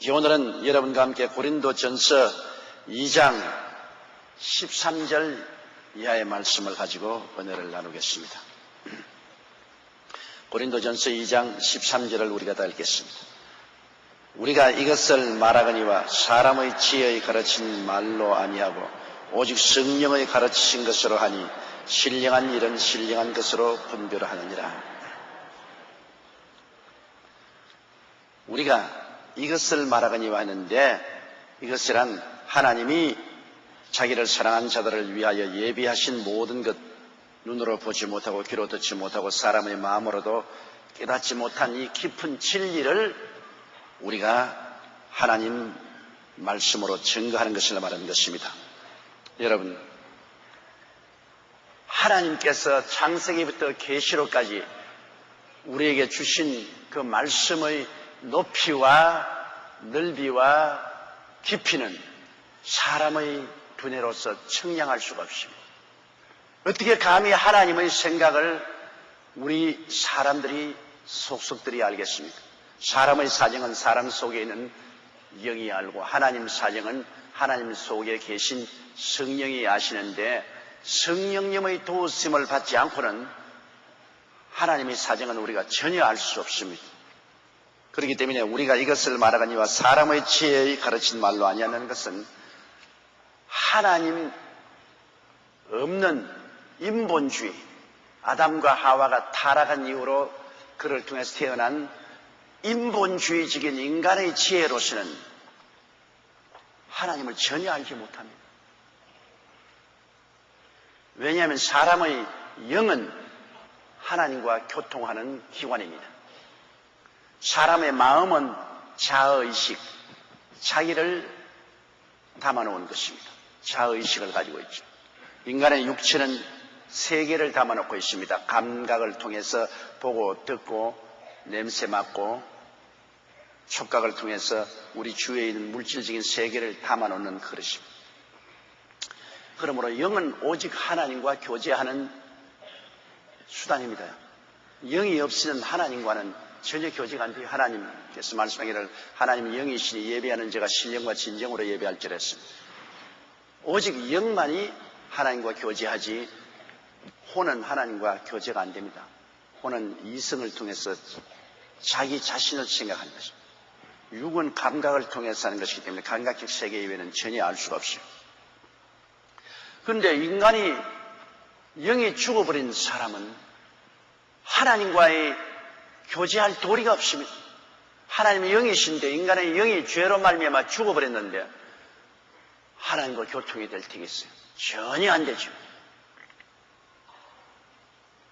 오늘은 여러분과 함께 고린도전서 2장 13절 이하의 말씀을 가지고 은혜를 나누겠습니다. 고린도전서 2장 13절을 우리가 다 읽겠습니다. 우리가 이것을 말하거니와 사람의 지혜의 가르친 말로 아니하고 오직 성령의 가르치신 것으로 하니 신령한 일은 신령한 것으로 분별하느니라. 우리가 이것을 말하거니와 하는데, 이것이란 하나님이 자기를 사랑한 자들을 위하여 예비하신 모든 것, 눈으로 보지 못하고 귀로 듣지 못하고 사람의 마음으로도 깨닫지 못한 이 깊은 진리를 우리가 하나님 말씀으로 증거하는 것을 말하는 것입니다. 여러분, 하나님께서 창세기부터 계시록까지 우리에게 주신 그 말씀의 높이와 넓이와 깊이는 사람의 두뇌로서 측량할 수가 없습니다. 어떻게 감히 하나님의 생각을 우리 사람들이 속속들이 알겠습니까? 사람의 사정은 사람 속에 있는 영이 알고 하나님 사정은 하나님 속에 계신 성령이 아시는데, 성령님의 도우심을 받지 않고는 하나님의 사정은 우리가 전혀 알 수 없습니다. 그렇기 때문에 우리가 이것을 말하거니와 사람의 지혜의 가르친 말로 아니하는 것은 하나님 없는 인본주의, 아담과 하와가 타락한 이후로 그를 통해서 태어난 인본주의적인 인간의 지혜로서는 하나님을 전혀 알지 못합니다. 왜냐하면 사람의 영은 하나님과 교통하는 기관입니다. 사람의 마음은 자아의식, 자기를 담아놓은 것입니다. 자아의식을 가지고 있죠. 인간의 육체는 세 개를 담아놓고 있습니다. 감각을 통해서 보고 듣고 냄새 맡고, 촉각을 통해서 우리 주위에 있는 물질적인 세계를 담아놓는 그릇입니다. 그러므로 영은 오직 하나님과 교제하는 수단입니다. 영이 없이는 하나님과는 전혀 교제가 안 돼요. 하나님께서 말씀하기를 하나님은 영이시니 예배하는 자가 신령과 진정으로 예배할지라 했습니다. 오직 영만이 하나님과 교제하지 혼은 하나님과 교제가 안 됩니다. 혼은 이성을 통해서 자기 자신을 생각하는 것입니다. 육은 감각을 통해서 하는 것이기 때문에 감각적 세계 이외에는 전혀 알 수가 없어요. 그런데 인간이 영이 죽어버린 사람은 하나님과의 교제할 도리가 없습니다. 하나님의 영이신데 인간의 영이 죄로 말미암아 죽어버렸는데 하나님과 교통이 될 테겠어요? 전혀 안 되죠.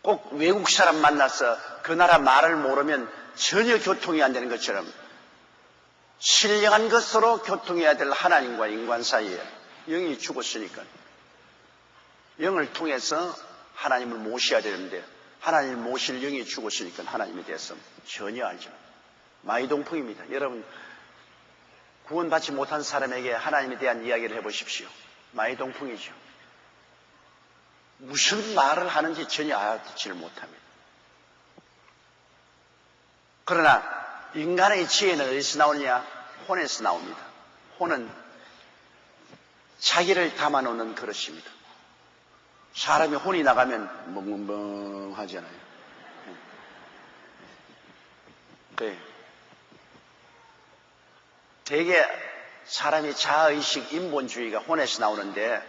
꼭 외국 사람 만나서 그 나라 말을 모르면 전혀 교통이 안 되는 것처럼 신령한 것으로 교통해야 될 하나님과 인간 사이에 영이 죽었으니까 영을 통해서 하나님을 모셔야 되는데 하나님을 모실 영이 죽었으니까 하나님에 대해서 전혀 알죠. 마이동풍입니다. 여러분, 구원받지 못한 사람에게 하나님에 대한 이야기를 해보십시오. 마이동풍이죠. 무슨 말을 하는지 전혀 알아듣지를 못합니다. 그러나 인간의 지혜는 어디서 나오느냐? 혼에서 나옵니다. 혼은 자기를 담아놓는 그릇입니다. 사람이 혼이 나가면 멍멍하잖아요. 네. 되게 사람이 자아의식, 인본주의가 혼에서 나오는데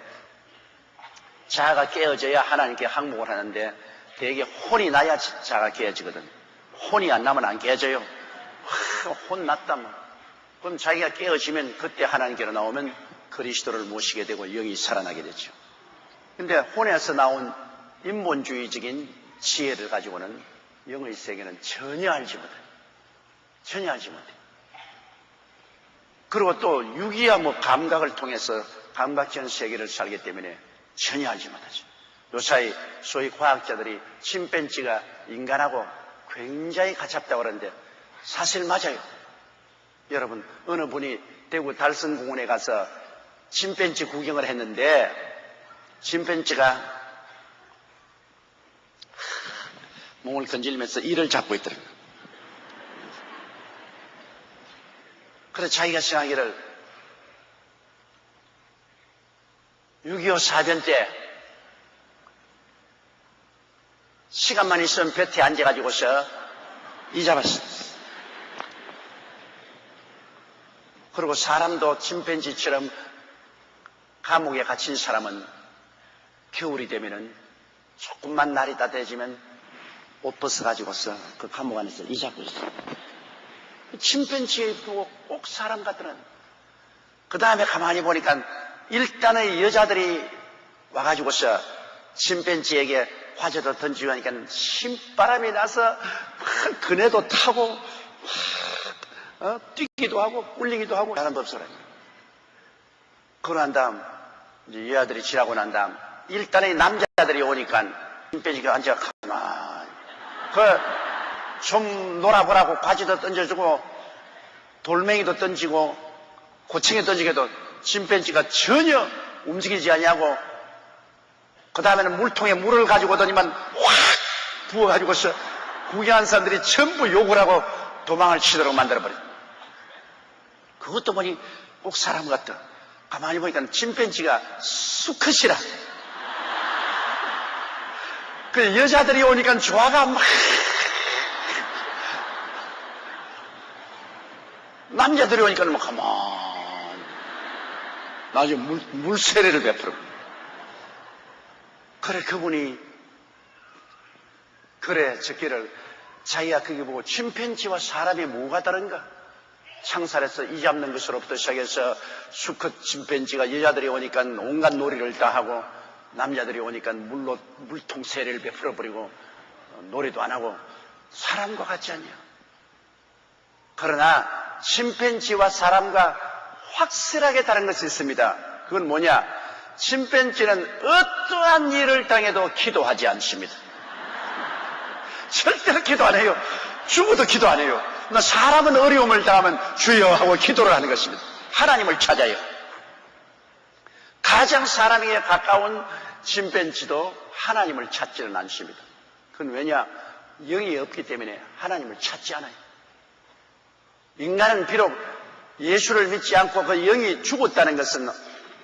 자아가 깨어져야 하나님께 항복을 하는데 되게 혼이 나야 자아가 깨어지거든. 혼이 안 나면 안 깨어져요. 혼 났다 뭐. 그럼 자기가 깨어지면 그때 하나님께로 나오면 그리스도를 모시게 되고 영이 살아나게 되죠. 근데 혼에서 나온 인본주의적인 지혜를 가지고는 영의 세계는 전혀 알지 못해요. 전혀 알지 못해요. 그리고 또 육이야 뭐 감각을 통해서 감각적인 세계를 살기 때문에 전혀 알지 못하죠. 요사이 소위 과학자들이 침팬지가 인간하고 굉장히 가깝다고 그러는데 사실 맞아요. 여러분, 어느 분이 대구 달성공원에 가서 침팬지 구경을 했는데 침팬지가 몸을 건질면서 이를 잡고 있더라고요. 그래서 자기가 생각하기를 6.25 사변 때 시간만 있으면 볕에 앉아가지고서 이 잡았어. 그리고 사람도 침팬지처럼 감옥에 갇힌 사람은 겨울이 되면은 조금만 날이 따뜻해지면 옷 벗어가지고서 그 감옥 안에서 이 잡고 있어. 침팬지에 보고 꼭 사람 같더란. 그 다음에 가만히 보니까 일단의 여자들이 와가지고서 침팬지에게 화제도 던지고 하니까 신바람이 나서 막 그네도 타고 뛰기도 하고 꿀리기도 하고 사람도 없어라. 그러고 난 다음 이제 여자들이 지나고 난 다음 일단의 남자들이 오니까 침팬지가 앉아 가만히 좀 놀아보라고 과지도 던져주고 돌멩이도 던지고 고챙이 던지게도 침팬지가 전혀 움직이지 않냐고. 그 다음에는 물통에 물을 가지고 오더니만 확 부어가지고서 구경한 사람들이 전부 욕을 하고 도망을 치도록 만들어버렸다. 그것도 보니 꼭 사람 같다. 가만히 보니까 침팬지가 수컷이라. 그 여자들이 오니까 조화가 막 남자들이 오니까 뭐 가만히 나중에 물세례를 베풀어. 그래 그분이 그래 적기를 자기가 그게 보고 침팬지와 사람이 뭐가 다른가? 창살에서 이 잡는 것으로부터 시작해서 수컷 침팬지가 여자들이 오니까 온갖 놀이를 다 하고 남자들이 오니까 물통 세례를 베풀어버리고 놀이도 안 하고 사람과 같지 않냐? 그러나 침팬지와 사람과 확실하게 다른 것이 있습니다. 그건 뭐냐? 침팬지는 어떠한 일을 당해도 기도하지 않습니다. 절대로 기도 안 해요. 죽어도 기도 안 해요. 그러나 사람은 어려움을 당하면 주여 하고 기도를 하는 것입니다. 하나님을 찾아요. 가장 사람에게 가까운 침팬지도 하나님을 찾지는 않습니다. 그건 왜냐? 영이 없기 때문에 하나님을 찾지 않아요. 인간은 비록 예수를 믿지 않고 그 영이 죽었다는 것은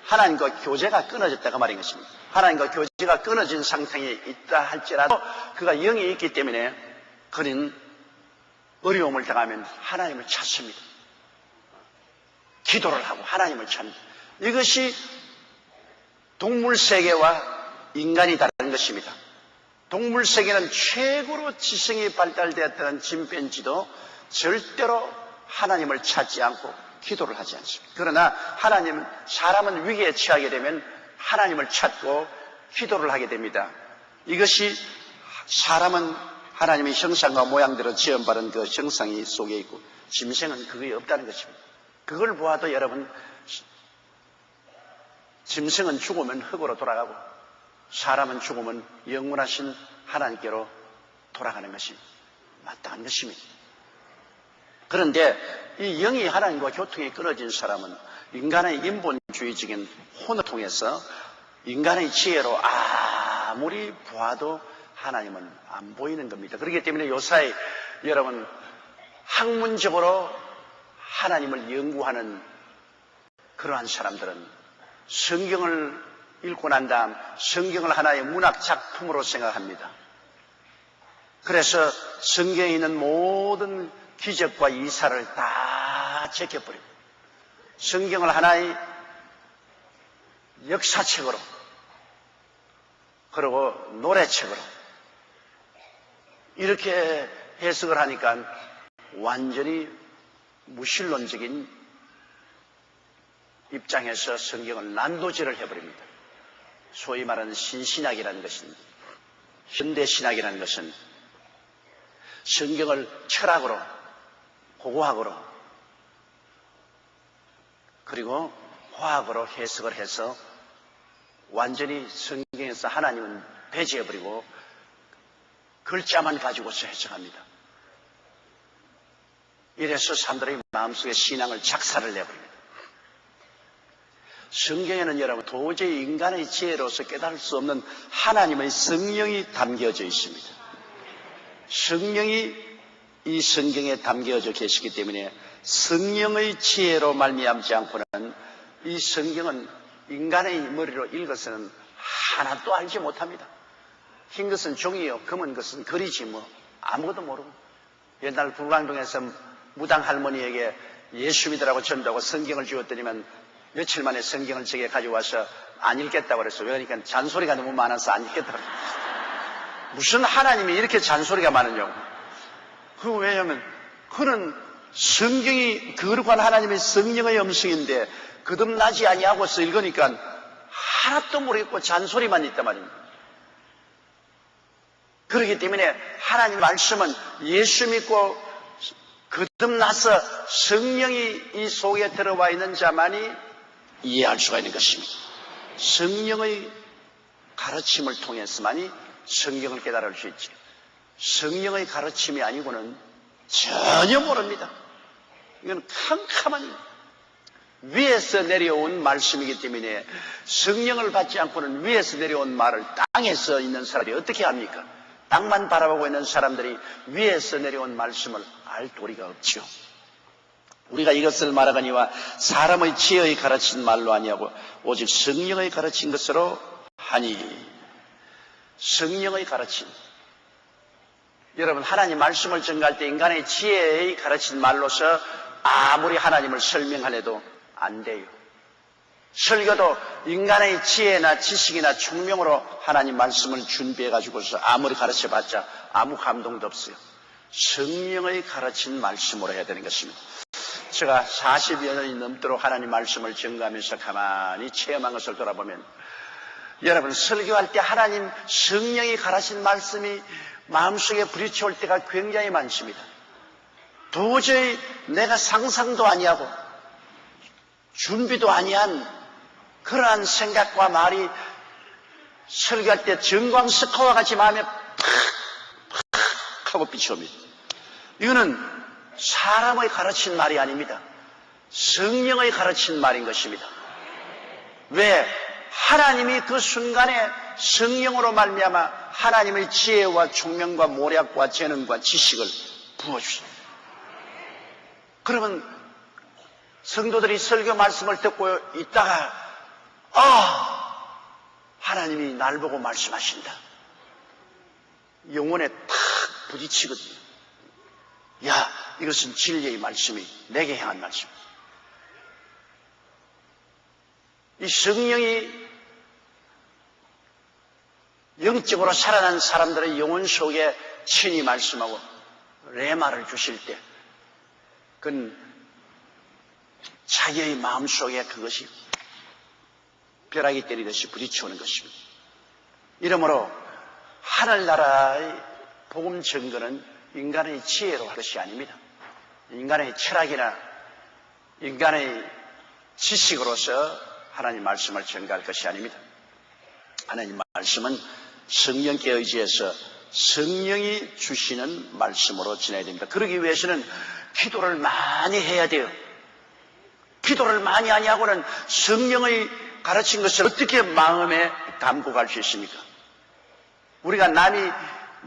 하나님과 교제가 끊어졌다고 말인 것입니다. 하나님과 교제가 끊어진 상태에 있다 할지라도 그가 영이 있기 때문에 그는 어려움을 당하면 하나님을 찾습니다. 기도를 하고 하나님을 찾는 이것이 동물 세계와 인간이 다른 것입니다. 동물 세계는 최고로 지성이 발달되었다는 침팬지도 절대로 하나님을 찾지 않고 기도를 하지 않습니다. 그러나 사람은 위기에 처하게 되면 하나님을 찾고 기도를 하게 됩니다. 이것이 사람은 하나님의 형상과 모양대로 지음받은 그 형상이 속에 있고 짐승은 그게 없다는 것입니다. 그걸 보아도 여러분, 짐승은 죽으면 흙으로 돌아가고 사람은 죽으면 영원하신 하나님께로 돌아가는 것이 마땅한 것입니다. 그런데 이 영이 하나님과 교통이 끊어진 사람은 인간의 인본주의적인 혼을 통해서 인간의 지혜로 아무리 보아도 하나님은 안 보이는 겁니다. 그렇기 때문에 요사이 여러분 학문적으로 하나님을 연구하는 그러한 사람들은 성경을 읽고 난 다음 성경을 하나의 문학 작품으로 생각합니다. 그래서 성경에 있는 모든 기적과 이사를 다 제껴버리고 성경을 하나의 역사책으로 그리고 노래책으로 이렇게 해석을 하니까 완전히 무신론적인 입장에서 성경을 난도질을 해버립니다. 소위 말하는 신신학이라는 것은 현대신학이라는 것은 성경을 철학으로 고고학으로 그리고 화학으로 해석을 해서 완전히 성경에서 하나님은 배제해버리고 글자만 가지고서 해석합니다. 이래서 사람들의 마음속에 신앙을 작사를 내버립니다. 성경에는 여러분 도저히 인간의 지혜로서 깨달을 수 없는 하나님의 성령이 담겨져 있습니다. 성령이 이 성경에 담겨져 계시기 때문에 성령의 지혜로 말미암지 않고는 이 성경은 인간의 머리로 읽어서는 하나도 알지 못합니다. 흰 것은 종이요, 검은 것은 글이지 뭐 아무것도 모르고. 옛날 불광동에서 무당 할머니에게 예수 믿으라고 전도하고 성경을 주었더니만 며칠 만에 성경을 제게 가져와서 안 읽겠다고 그랬어요. 그러니까 잔소리가 너무 많아서 안 읽겠다고 그랬어요. 무슨 하나님이 이렇게 잔소리가 많으냐고. 왜냐하면 그는 성경이 거룩한 하나님의 성령의 음성인데 거듭나지 아니하고서 읽으니까 하나도 모르겠고 잔소리만 있단 말입니다. 그렇기 때문에 하나님 말씀은 예수 믿고 거듭나서 성령이 이 속에 들어와 있는 자만이 이해할 수가 있는 것입니다. 성령의 가르침을 통해서만이 성경을 깨달을 수 있지. 성령의 가르침이 아니고는 전혀 모릅니다. 이건 캄캄한 위에서 내려온 말씀이기 때문에 성령을 받지 않고는 위에서 내려온 말을 땅에서 있는 사람이 어떻게 합니까? 땅만 바라보고 있는 사람들이 위에서 내려온 말씀을 알 도리가 없죠. 우리가 이것을 말하거니와 사람의 지혜의 가르친 말로 아니하고 오직 성령의 가르친 것으로 하니. 성령의 가르침. 여러분, 하나님 말씀을 전가할 때 인간의 지혜의 가르친 말로서 아무리 하나님을 설명하려도 안 돼요. 설교도 인간의 지혜나 지식이나 총명으로 하나님 말씀을 준비해가지고서 아무리 가르쳐봤자 아무 감동도 없어요. 성령의 가르친 말씀으로 해야 되는 것입니다. 제가 40여 년이 넘도록 하나님 말씀을 전가하면서 가만히 체험한 것을 돌아보면 여러분, 설교할 때 하나님 성령이 가르친 말씀이 마음속에 부딪혀올 때가 굉장히 많습니다. 도저히 내가 상상도 아니하고 준비도 아니한 그러한 생각과 말이 설교할 때 전광석화와 같이 마음에 팍 하고 비춰옵니다. 이거는 사람의 가르친 말이 아닙니다. 성령의 가르친 말인 것입니다. 왜? 하나님이 그 순간에 성령으로 말미암아 하나님의 지혜와 총명과 모략과 재능과 지식을 부어주십니다. 그러면 성도들이 설교 말씀을 듣고 있다가 하나님이 날 보고 말씀하신다. 영혼에 탁 부딪히거든요. 야, 이것은 진리의 말씀이 내게 향한 말씀. 이 성령이 영적으로 살아난 사람들의 영혼 속에 친히 말씀하고 레마를 주실 때 그건 자기의 마음 속에 그것이 벼락이 때리듯이 부딪혀오는 것입니다. 이러므로 하늘나라의 복음 증거는 인간의 지혜로 할 것이 아닙니다. 인간의 철학이나 인간의 지식으로서 하나님 말씀을 전가할 것이 아닙니다. 하나님 말씀은 성령께 의지해서 성령이 주시는 말씀으로 지내야 됩니다. 그러기 위해서는 기도를 많이 해야 돼요. 기도를 많이 하냐고는 성령의 가르친 것을 어떻게 마음에 담고 갈 수 있습니까? 우리가 남이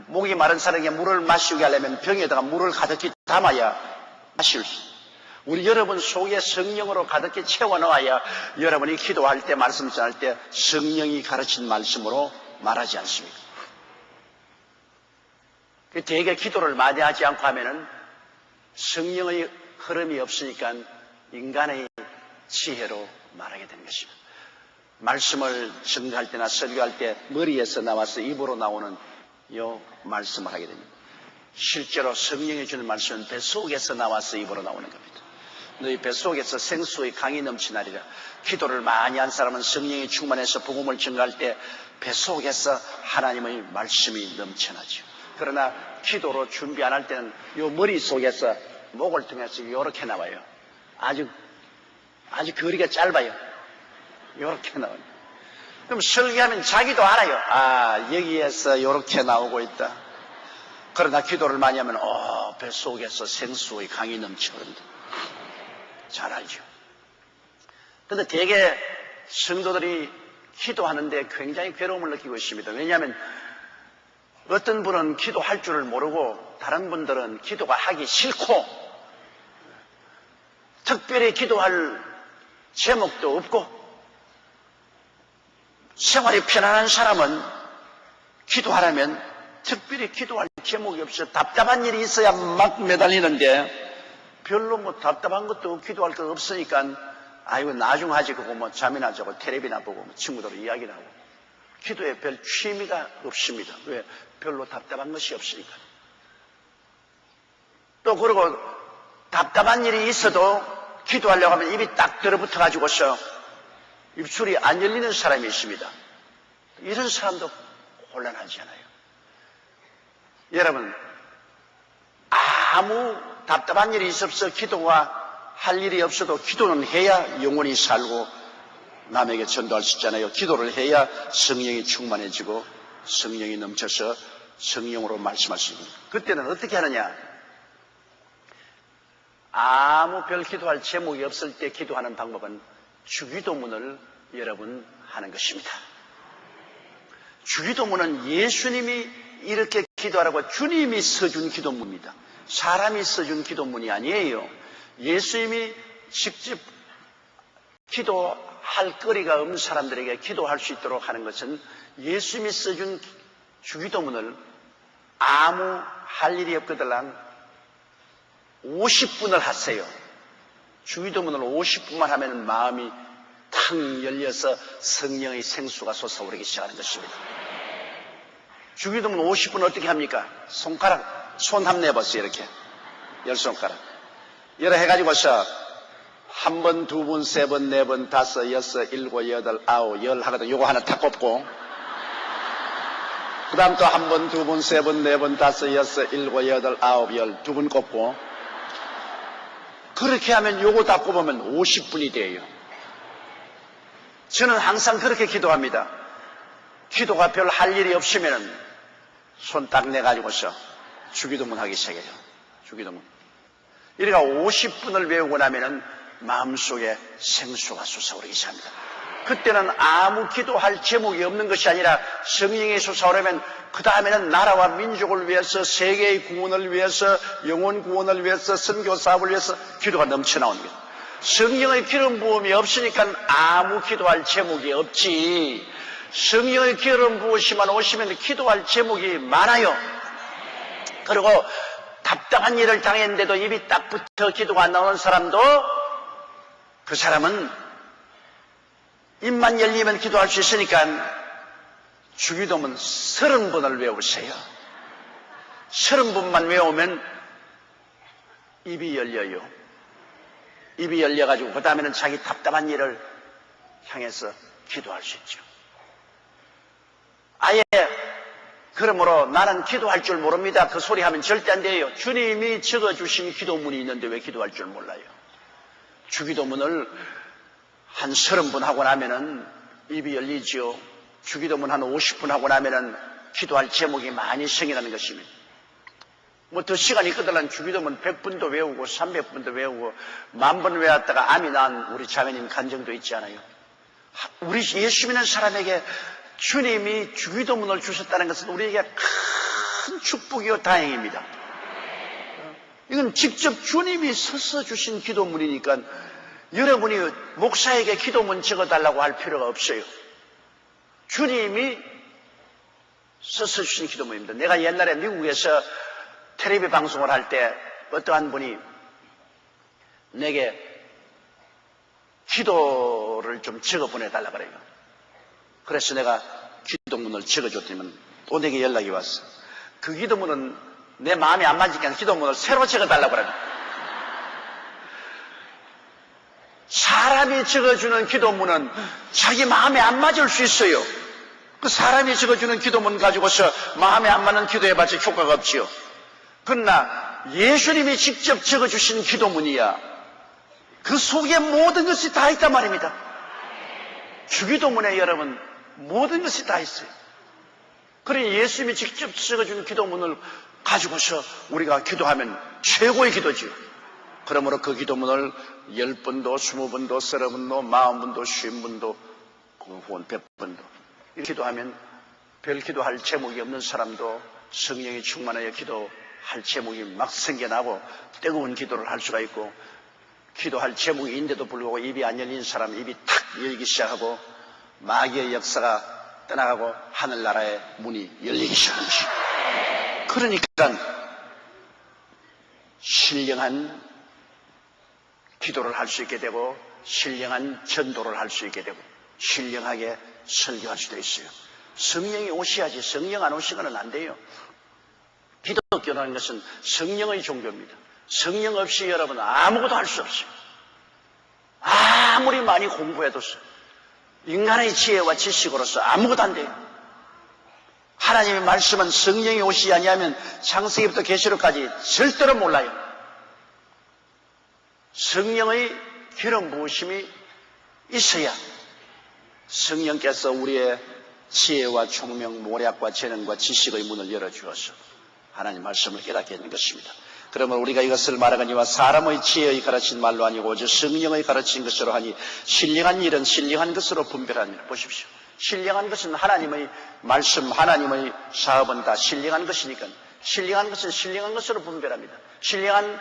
목이 마른 사람에게 물을 마시게 하려면 병에다가 물을 가득히 담아야 마실 수 있어요. 우리 여러분 속에 성령으로 가득히 채워넣어야 여러분이 기도할 때 말씀 전할 때 성령이 가르친 말씀으로 말하지 않습니까? 되게 기도를 많이 하지 않고 하면은 성령의 흐름이 없으니까 인간의 지혜로 말하게 되는 것입니다. 말씀을 전가할 때나 설교할 때 머리에서 나와서 입으로 나오는 요 말씀을 하게 됩니다. 실제로 성령이 주는 말씀은 뱃속에서 나와서 입으로 나오는 겁니다. 너희 뱃속에서 생수의 강이 넘치나리라. 기도를 많이 한 사람은 성령이 충만해서 복음을 전가할 때 뱃속에서 하나님의 말씀이 넘쳐나죠. 그러나 기도로 준비 안 할 때는 요 머릿속에서 목을 통해서 이렇게 나와요. 아주 거리가 짧아요. 이렇게 나와요. 그럼 설교하면 자기도 알아요. 여기에서 이렇게 나오고 있다. 그러나 기도를 많이 하면 뱃속에서 생수의 강이 넘쳐흐른다. 잘 알죠. 그런데 대개 성도들이 기도하는데 굉장히 괴로움을 느끼고 있습니다. 왜냐하면 어떤 분은 기도할 줄을 모르고 다른 분들은 기도가 하기 싫고 특별히 기도할 제목도 없고, 생활이 편안한 사람은 기도하려면 특별히 기도할 제목이 없어. 답답한 일이 있어야 막 매달리는데, 별로 뭐 답답한 것도 기도할 거 없으니까, 아이고 나중 하지 그거 뭐 잠이나 자고 텔레비나 보고 뭐 친구들 이야기나 하고, 기도에 별 취미가 없습니다. 왜? 별로 답답한 것이 없으니까. 또 그리고 답답한 일이 있어도 기도하려고 하면 입이 딱 들어붙어 가지고서 입술이 안 열리는 사람이 있습니다. 이런 사람도 곤란하지 않아요. 여러분, 아무 답답한 일이 있어서 기도가 할 일이 없어도 기도는 해야 영혼이 살고 남에게 전도할 수 있잖아요. 기도를 해야 성령이 충만해지고 성령이 넘쳐서 성령으로 말씀할 수 있습니다. 그때는 어떻게 하느냐? 아무 별 기도할 제목이 없을 때 기도하는 방법은 주기도문을 여러분 하는 것입니다. 주기도문은 예수님이 이렇게 기도하라고 주님이 써준 기도문입니다. 사람이 써준 기도문이 아니에요. 예수님이 직접 기도할 거리가 없는 사람들에게 기도할 수 있도록 하는 것은 예수님이 써준 주기도문을 아무 할 일이 없거들랑 50분을 하세요. 주기도문을 50분만 하면 마음이 탁 열려서 성령의 생수가 솟아오르기 시작하는 것입니다. 주기도문 50분 어떻게 합니까? 손가락, 손 한번 내보세요. 이렇게. 10손가락. 이렇게 해가지고서 한 번, 두 번, 세 번, 네 번, 다섯, 여섯, 일곱, 여덟, 아홉, 열 하거든. 요거 하나 탁 꼽고. 그 다음 또 한 번, 두 번, 세 번, 네 번, 다섯, 여섯, 일곱, 여덟, 아홉, 열, 두 번 꼽고. 그렇게 하면 요거 다 꼽으면 50분이 돼요. 저는 항상 그렇게 기도합니다. 기도가 별 할 일이 없으면 손 딱 내가지고서 주기도문 하기 시작해요. 주기도문. 이래가 50분을 외우고 나면은 마음속에 생수가 솟아오르기 시작합니다. 그때는 아무 기도할 제목이 없는 것이 아니라 성령이 솟아오르면 그 다음에는 나라와 민족을 위해서, 세계의 구원을 위해서, 영혼 구원을 위해서, 선교 사업을 위해서 기도가 넘쳐나오는 거예요. 성령의 기름 부음이 없으니까 아무 기도할 제목이 없지. 성령의 기름 부으시만 오시면 기도할 제목이 많아요. 그리고 답답한 일을 당했는데도 입이 딱 붙어 기도가 안 나오는 사람도, 그 사람은 입만 열리면 기도할 수 있으니까 주기도문 30번을 외우세요. 30번만 외우면 입이 열려요. 입이 열려가지고 그 다음에는 자기 답답한 일을 향해서 기도할 수 있죠. 아예 그러므로 나는 기도할 줄 모릅니다. 그 소리 하면 절대 안 돼요. 주님이 적어주신 기도문이 있는데 왜 기도할 줄 몰라요. 주기도문을 한 30번 하고 나면은 입이 열리지요. 주기도문 한 50분 하고 나면은 기도할 제목이 많이 생겨나는 것입니다. 뭐 더 시간이 있거든 주기도문 100분도 외우고 300분도 외우고 10,000번 외웠다가 암이 난 우리 자매님 간증도 있지 않아요. 우리 예수 믿는 사람에게 주님이 주기도문을 주셨다는 것은 우리에게 큰 축복이요 다행입니다. 이건 직접 주님이 서서 주신 기도문이니까 여러분이 목사에게 기도문 적어달라고 할 필요가 없어요. 주님이 서서 주신 기도문입니다. 내가 옛날에 미국에서 텔레비 방송을 할 때 어떠한 분이 내게 기도를 좀 적어 보내달라 그래요. 그래서 내가 기도문을 적어줬더니 또 내게 연락이 왔어. 그 기도문은 내 마음에 안 맞으니까 기도문을 새로 적어달라고 그래요. 사람이 적어주는 기도문은 자기 마음에 안 맞을 수 있어요. 그 사람이 적어주는 기도문 가지고서 마음에 안 맞는 기도해봤자 효과가 없지요. 그러나 예수님이 직접 적어주신 기도문이야. 그 속에 모든 것이 다 있단 말입니다. 주기도문에 여러분 모든 것이 다 있어요. 그러니 예수님이 직접 적어준 기도문을 가지고서 우리가 기도하면 최고의 기도지요. 그러므로 그 기도문을 10번도 20번도 30번도 40번도 50번도 혹은 100번도 이렇게 기도하면 별 기도할 제목이 없는 사람도 성령이 충만하여 기도할 제목이 막 생겨나고 뜨거운 기도를 할 수가 있고 기도할 제목인데도 불구하고 입이 안 열린 사람 입이 탁 열리기 시작하고 마귀의 역사가 떠나가고 하늘나라의 문이 열리기 시작한 것이죠. 그러니까 신령한 기도를 할 수 있게 되고 신령한 전도를 할 수 있게 되고 신령하게 설교할 수도 있어요. 성령이 오셔야지 성령 안 오시고는 안 돼요. 기독교라는 것은 성령의 종교입니다. 성령 없이 여러분 아무것도 할 수 없어요. 아무리 많이 공부해도 인간의 지혜와 지식으로서 아무것도 안 돼요. 하나님의 말씀은 성령이 오시지 아니하면 창세기부터 계시록까지 절대로 몰라요. 성령의 기름 부으심이 있어야 성령께서 우리의 지혜와 총명, 모략과 재능과 지식의 문을 열어주어서 하나님 말씀을 깨닫게 하는 것입니다. 그러면 우리가 이것을 말하거니와 사람의 지혜의 가르친 말로 아니고 오직 성령의 가르친 것으로 하니 신령한 일은 신령한 것으로 분별합니다. 보십시오. 신령한 것은 하나님의 말씀, 하나님의 사업은 다 신령한 것이니까 신령한 것은 신령한 것으로 분별합니다. 신령한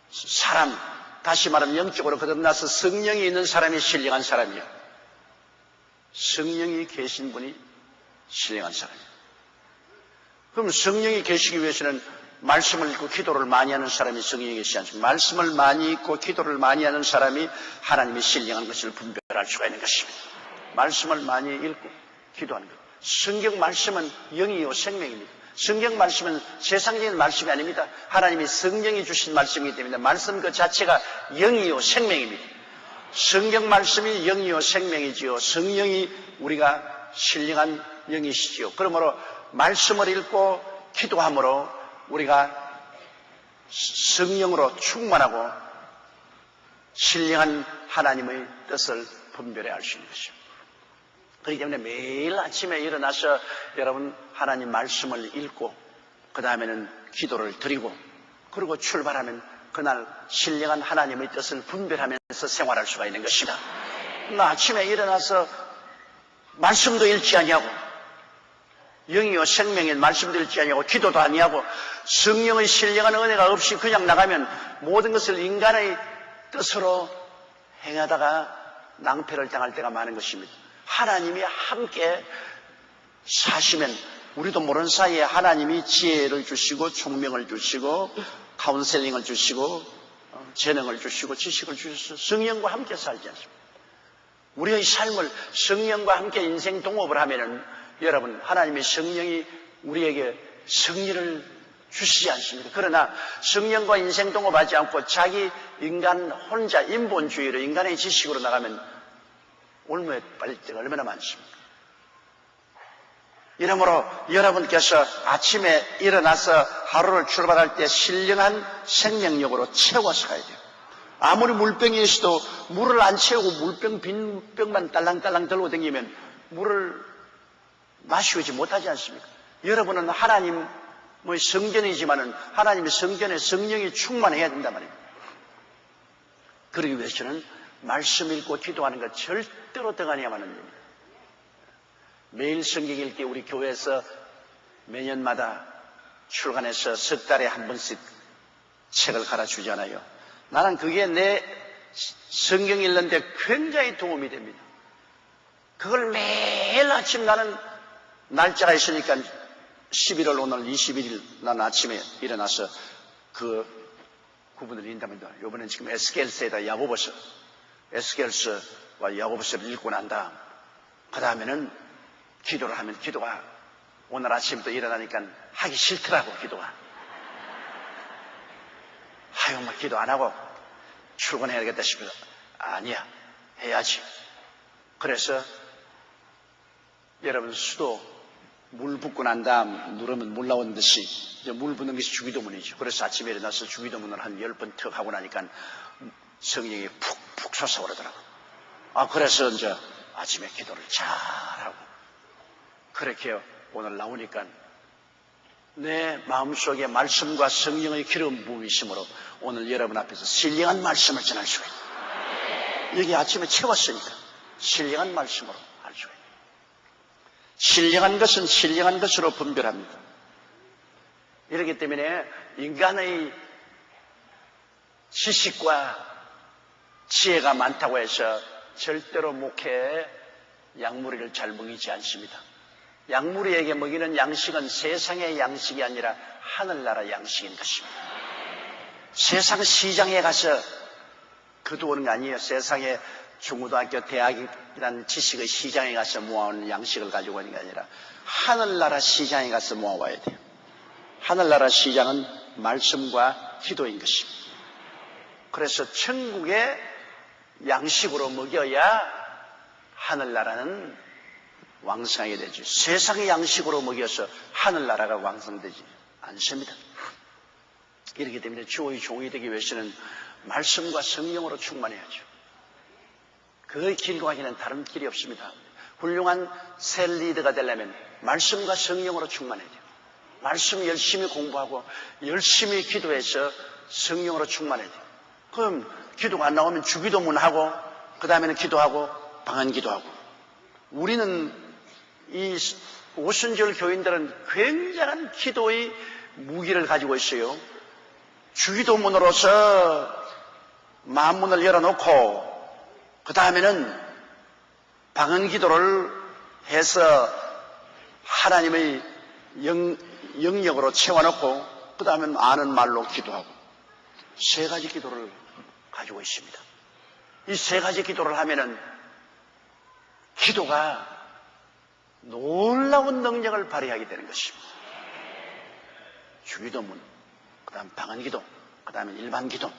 사람, 다시 말하면 영적으로 거듭나서 성령이 있는 사람이 신령한 사람이에요. 성령이 계신 분이 신령한 사람이에요. 그럼 성령이 계시기 위해서는 말씀을 읽고 기도를 많이 하는 사람이 성령이 계시지 않습니까? 말씀을 많이 읽고 기도를 많이 하는 사람이 하나님의 신령한 것을 분별할 수가 있는 것입니다. 말씀을 많이 읽고 기도하는 것. 성경 말씀은 영이요 생명입니다. 성경 말씀은 세상적인 말씀이 아닙니다. 하나님이 성령이 주신 말씀이기 때문에 말씀 그 자체가 영이요 생명입니다. 성경 말씀이 영이요 생명이지요. 성령이 우리가 신령한 영이시지요. 그러므로 말씀을 읽고 기도함으로 우리가 성령으로 충만하고 신령한 하나님의 뜻을 분별해 알 수 있는 것입니다. 그렇기 때문에 매일 아침에 일어나서 여러분 하나님 말씀을 읽고 그 다음에는 기도를 드리고 그리고 출발하면 그날 신령한 하나님의 뜻을 분별하면서 생활할 수가 있는 것입니다. 아침에 일어나서 말씀도 읽지 아니하고 영이요 생명인 말씀도 읽지 아니하고 기도도 아니하고 성령의 신령한 은혜가 없이 그냥 나가면 모든 것을 인간의 뜻으로 행하다가 낭패를 당할 때가 많은 것입니다. 하나님이 함께 사시면 우리도 모르는 사이에 하나님이 지혜를 주시고 총명을 주시고 카운셀링을 주시고 재능을 주시고 지식을 주셔서 성령과 함께 살지 않습니까? 우리의 삶을 성령과 함께 인생 동업을 하면은 여러분 하나님의 성령이 우리에게 승리를 주시지 않습니까? 그러나 성령과 인생 동업하지 않고 자기 인간 혼자 인본주의로 인간의 지식으로 나가면 올무에 빠질 때가 얼마나 많습니까? 이러므로 여러분께서 아침에 일어나서 하루를 출발할 때 신령한 생명력으로 채워서 가야 돼요. 아무리 물병이 있어도 물을 안 채우고 물병 빈 병만 딸랑딸랑 들고 다니면 물을 마시지 못하지 않습니까? 여러분은 하나님의 성전이지만은 하나님의 성전에 성령이 충만해야 된단 말입니다. 그러기 위해서는 말씀 읽고 기도하는 것 절대로 등한해야만 합니다. 매일 성경 읽기 우리 교회에서 매년마다 출간해서 석 달에 한 번씩 책을 갈아주잖아요. 나는 그게 내 성경 읽는데 굉장히 도움이 됩니다. 그걸 매일 아침 나는 날짜가 있으니까 11월 오늘 21일 난 아침에 일어나서 그 구분을 읽는답니다. 이번엔 지금 에스겔서에다 야고보서 에스겔서와 야고보서를 읽고 난 다음 그 다음에는 기도를 하면 기도가 오늘 아침부터 일어나니까 하기 싫더라고. 기도가 하여 막 기도 안 하고 출근해야겠다 싶어서 아니야 해야지. 그래서 여러분 수도 물 붓고 난 다음 누르면 물 나오는 듯이 이제 물 붓는 것이 주기도문이죠. 그래서 아침에 일어나서 주기도문을 한 10번 턱 하고 나니까 성령이 푹푹 솟아오르더라고. 그래서 이제 아침에 기도를 잘하고 그렇게 오늘 나오니까 내 마음속에 말씀과 성령의 기름 부으심으로 오늘 여러분 앞에서 신령한 말씀을 전할 수가 있다. 여기 아침에 채웠으니까 신령한 말씀으로 할 수가 있다. 신령한 것은 신령한 것으로 분별합니다. 이렇기 때문에 인간의 지식과 지혜가 많다고 해서 절대로 목회에 양무리를 잘 먹이지 않습니다. 양무리에게 먹이는 양식은 세상의 양식이 아니라 하늘나라 양식인 것입니다. 세상 시장에 가서 거두오는 게 아니에요. 세상에 중고등학교, 대학이라는 지식의 시장에 가서 모아오는 양식을 가지고 오는 게 아니라 하늘나라 시장에 가서 모아와야 돼요. 하늘나라 시장은 말씀과 기도인 것입니다. 그래서 천국의 양식으로 먹여야 하늘나라는 왕성하게 되죠. 세상의 양식으로 먹여서 하늘나라가 왕성되지 않습니다. 이렇기 때문에 주의 종이 되기 위해서는 말씀과 성령으로 충만해야죠. 그 길과 길은 다른 길이 없습니다. 훌륭한 셀 리더가 되려면 말씀과 성령으로 충만해야 돼요. 말씀 열심히 공부하고 열심히 기도해서 성령으로 충만해야 돼요. 그럼 기도가 안 나오면 주기도문 하고 그 다음에는 기도하고 방언 기도하고. 우리는 이 오순절 교인들은 굉장한 기도의 무기를 가지고 있어요. 주기도문으로서 마음문을 열어놓고 그 다음에는 방언 기도를 해서 하나님의 영역으로 채워놓고 그 다음에는 아는 말로 기도하고 세 가지 기도를 가지고 있습니다. 이 세 가지 기도를 하면은 기도가 놀라운 능력을 발휘하게 되는 것입니다. 주기도문, 그 다음 방언기도, 그 다음에 일반 기도.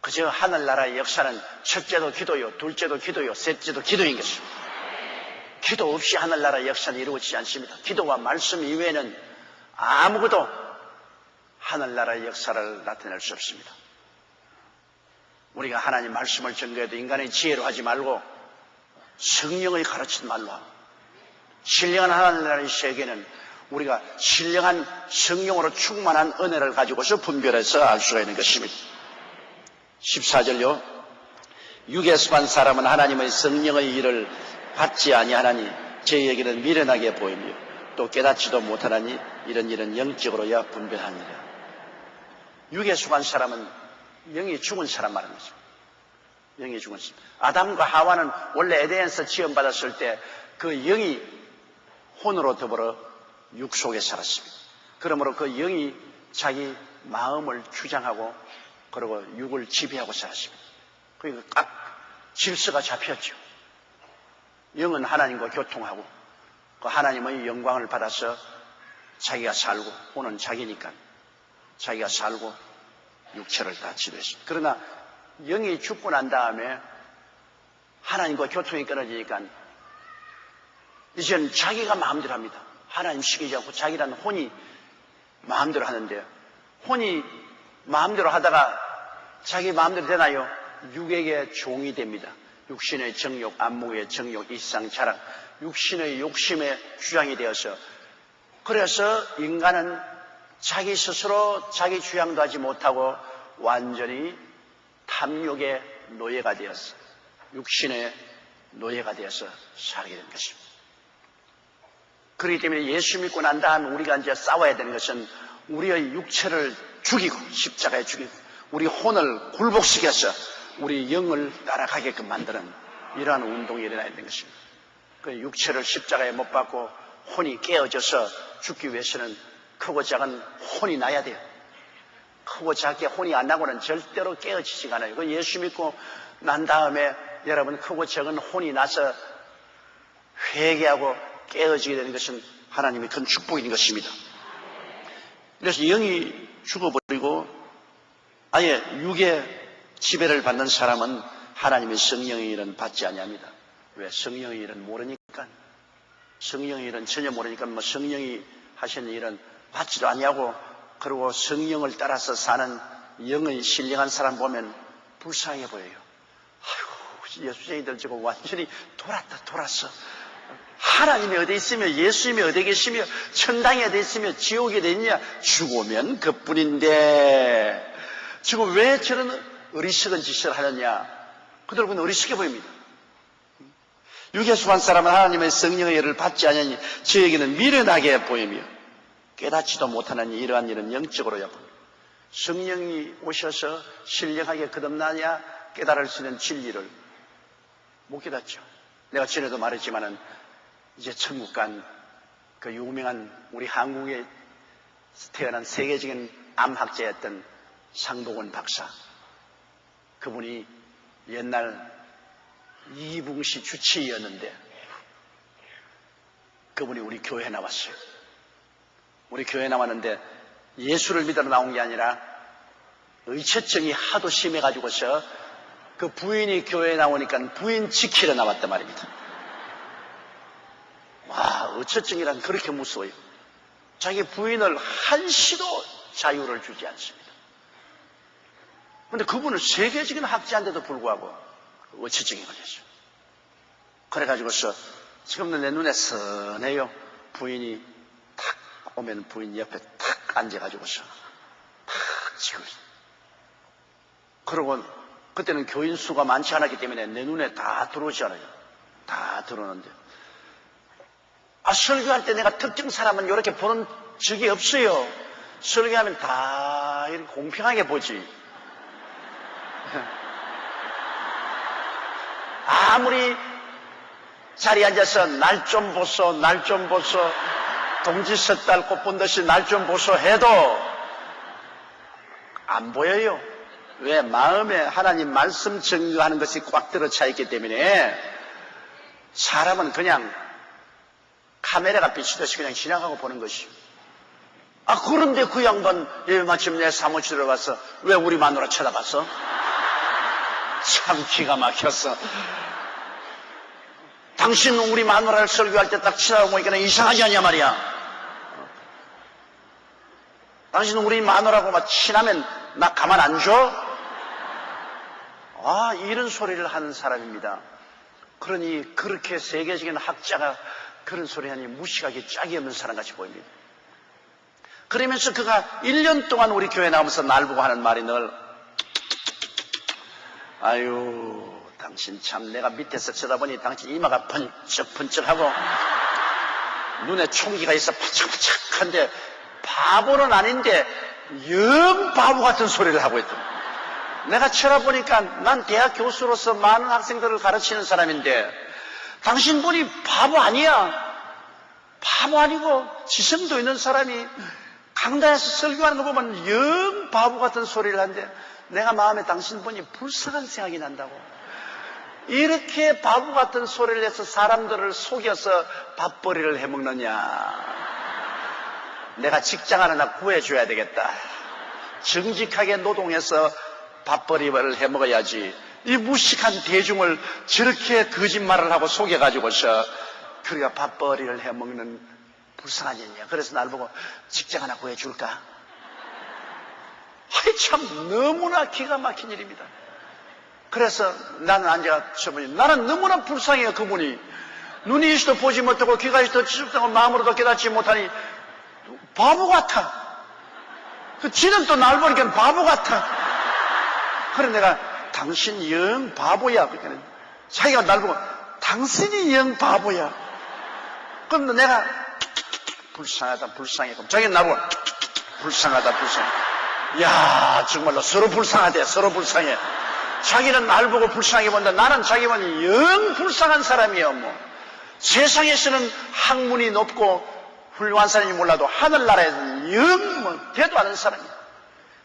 그저 하늘나라의 역사는 첫째도 기도요, 둘째도 기도요, 셋째도 기도인 것입니다. 기도 없이 하늘나라의 역사는 이루어지지 않습니다. 기도와 말씀 이외에는 아무것도 하늘나라의 역사를 나타낼 수 없습니다. 우리가 하나님 말씀을 전거해도 인간의 지혜로 하지 말고 성령의 가르친 말로 하고 신령한 하늘나라의 세계는 우리가 신령한 성령으로 충만한 은혜를 가지고서 분별해서 알 수가 있는 것입니다. 14절요. 육에 속한 사람은 하나님의 성령의 일을 받지 아니하나니 저희에게는 미련하게 보이며 또 깨닫지도 못하나니 이런 일은 영적으로야 분별하니라. 육에 속한 사람은 영이 죽은 사람 말하는 거죠. 영이 죽은 사람. 아담과 하와는 원래 에덴에서 지음받았을 때 그 영이 혼으로 더불어 육 속에 살았습니다. 그러므로 그 영이 자기 마음을 주장하고 그리고 육을 지배하고 살았습니다. 그러니까 딱 질서가 잡혔죠. 영은 하나님과 교통하고 그 하나님의 영광을 받아서 자기가 살고 혼은 자기니까 자기가 살고 육체를 다 지배했습니다. 그러나 영이 죽고 난 다음에 하나님과 교통이 끊어지니까 이제는 자기가 마음대로 합니다. 하나님 시키지 않고 자기라는 혼이 마음대로 하는데 혼이 마음대로 하다가 자기 마음대로 되나요? 육에게 종이 됩니다. 육신의 정욕, 안목의 정욕, 이상 자랑, 육신의 욕심에 주장이 되어서 그래서 인간은 자기 스스로 자기 주장도 하지 못하고 완전히 탐욕의 노예가 되어서 육신의 노예가 되어서 살게 된 것입니다. 그렇기 때문에 예수 믿고 난 다음에 우리가 이제 싸워야 되는 것은 우리의 육체를 죽이고 십자가에 죽이고 우리 혼을 굴복시켜서 우리 영을 따라가게끔 만드는 이러한 운동이 일어나야 되는 것입니다. 그 육체를 십자가에 못 박고 혼이 깨어져서 죽기 위해서는 크고 작은 혼이 나야 돼요. 크고 작게 혼이 안 나고는 절대로 깨어지지가 않아요. 그 예수 믿고 난 다음에 여러분 크고 작은 혼이 나서 회개하고 깨어지게 되는 것은 하나님의 큰 축복인 것입니다. 그래서 영이 죽어버리고 아예 육의 지배를 받는 사람은 하나님의 성령의 일은 받지 아니합니다. 왜? 성령의 일은 모르니까. 성령의 일은 전혀 모르니까 뭐 성령이 하시는 일은 받지도 아니하고 그리고 성령을 따라서 사는 영의 신령한 사람 보면 불쌍해 보여요. 아이고 예수쟁이들 저거 완전히 돌았어. 하나님이 어디 있으며 예수님이 어디 계시며 천당이 어디 있으며 지옥이 어디 있냐? 죽으면 그뿐인데 지금 왜 저런 어리석은 짓을 하느냐? 그들은 어리석게 보입니다. 육에 속한 사람은 하나님의 성령의 일을 받지 아니하니 저에게는 미련하게 보이며 깨닫지도 못하나니 이러한 일은 영적으로야 보입니다. 성령이 오셔서 신령하게 거듭나냐 깨달을 수 있는 진리를 못 깨닫죠. 내가 전에도 말했지만은 이제 천국 간 그 유명한 우리 한국에 태어난 세계적인 암학자였던 상복원 박사, 그분이 옛날 이붕시 주치의였는데 그분이 우리 교회에 나왔어요. 우리 교회에 나왔는데 예수를 믿으러 나온 게 아니라 의처증이 하도 심해가지고서 그 부인이 교회에 나오니까 부인 지키러 나왔단 말입니다. 와, 의처증이란 그렇게 무서워요. 자기 부인을 한시도 자유를 주지 않습니다. 그런데 그분은 세계적인 학자인데도 불구하고 의처증이 걸렸어요. 그래가지고서 지금도 내 눈에 선해요. 부인이 탁 오면 부인 옆에 탁 앉아가지고서 탁 지금. 그러고 그때는 교인 수가 많지 않았기 때문에 내 눈에 다 들어오잖아요. 다 들어오는데. 설교할 때 내가 특정 사람은 이렇게 보는 적이 없어요. 설교하면 다 이렇게 공평하게 보지. 아무리 자리에 앉아서 날 좀 보소, 날 좀 보소, 동지 섣달 꽃 본 듯이 날 좀 보소 해도 안 보여요. 왜? 마음에 하나님 말씀 증거하는 것이 꽉 들어차 있기 때문에 사람은 그냥 카메라가 비치듯이 그냥 지나가고 보는 것이요. 그런데 그 양반 마침 내 사무실에 와서 왜 우리 마누라 쳐다봤어? 참 기가 막혔어. 당신은 우리 마누라를 설교할 때 딱 쳐다보니까 이상하지 않냐 말이야. 당신은 우리 마누라하고 막 친하면 나 가만 안 줘? 이런 소리를 하는 사람입니다. 그러니 그렇게 세계적인 학자가 그런 소리 하니 무식하게 짝이 없는 사람같이 보입니다. 그러면서 그가 1년 동안 우리 교회 나오면서 날 보고 하는 말이 늘 아유 당신 참 내가 밑에서 쳐다보니 당신 이마가 번쩍번쩍하고 눈에 총기가 있어 반짝반짝한데 바보는 아닌데 영 바보 같은 소리를 하고 있다. 내가 쳐다보니까 난 대학 교수로서 많은 학생들을 가르치는 사람인데 당신 분이 바보 아니야. 바보 아니고 지성도 있는 사람이 강단에서 설교하는 거 보면 영 바보 같은 소리를 하는데 내가 마음에 당신 분이 불쌍한 생각이 난다고. 이렇게 바보 같은 소리를 해서 사람들을 속여서 밥벌이를 해먹느냐. 내가 직장 하나 구해줘야 되겠다. 정직하게 노동해서 밥벌이를 해먹어야지. 이 무식한 대중을 저렇게 거짓말을 하고 속여가지고서 그리가 밥벌이를 해먹는 불쌍한 년이야. 그래서 날 보고 직장 하나 구해줄까? 참 너무나 기가 막힌 일입니다. 그래서 나는 앉아서 나는 너무나 불쌍해요. 그분이 눈이 있어도 보지 못하고 귀가 있어도 지적하고 마음으로도 깨닫지 못하니 바보 같아. 지는 또 날 보니까 바보 같아. 그래 내가 당신 영 바보야. 그러니까 자기가 날 보고 당신이 영 바보야. 그럼 내가 불쌍하다 불쌍해. 그럼 자기는 날 보고 불쌍하다 불쌍해. 야 정말로 서로 불쌍하대. 서로 불쌍해. 자기는 날 보고 불쌍하게 본다. 나는 자기 보니 영 불쌍한 사람이에요. 세상에서는 학문이 높고 훌륭한 사람이 몰라도 하늘나라에서는 영 대도 않은 사람이에요.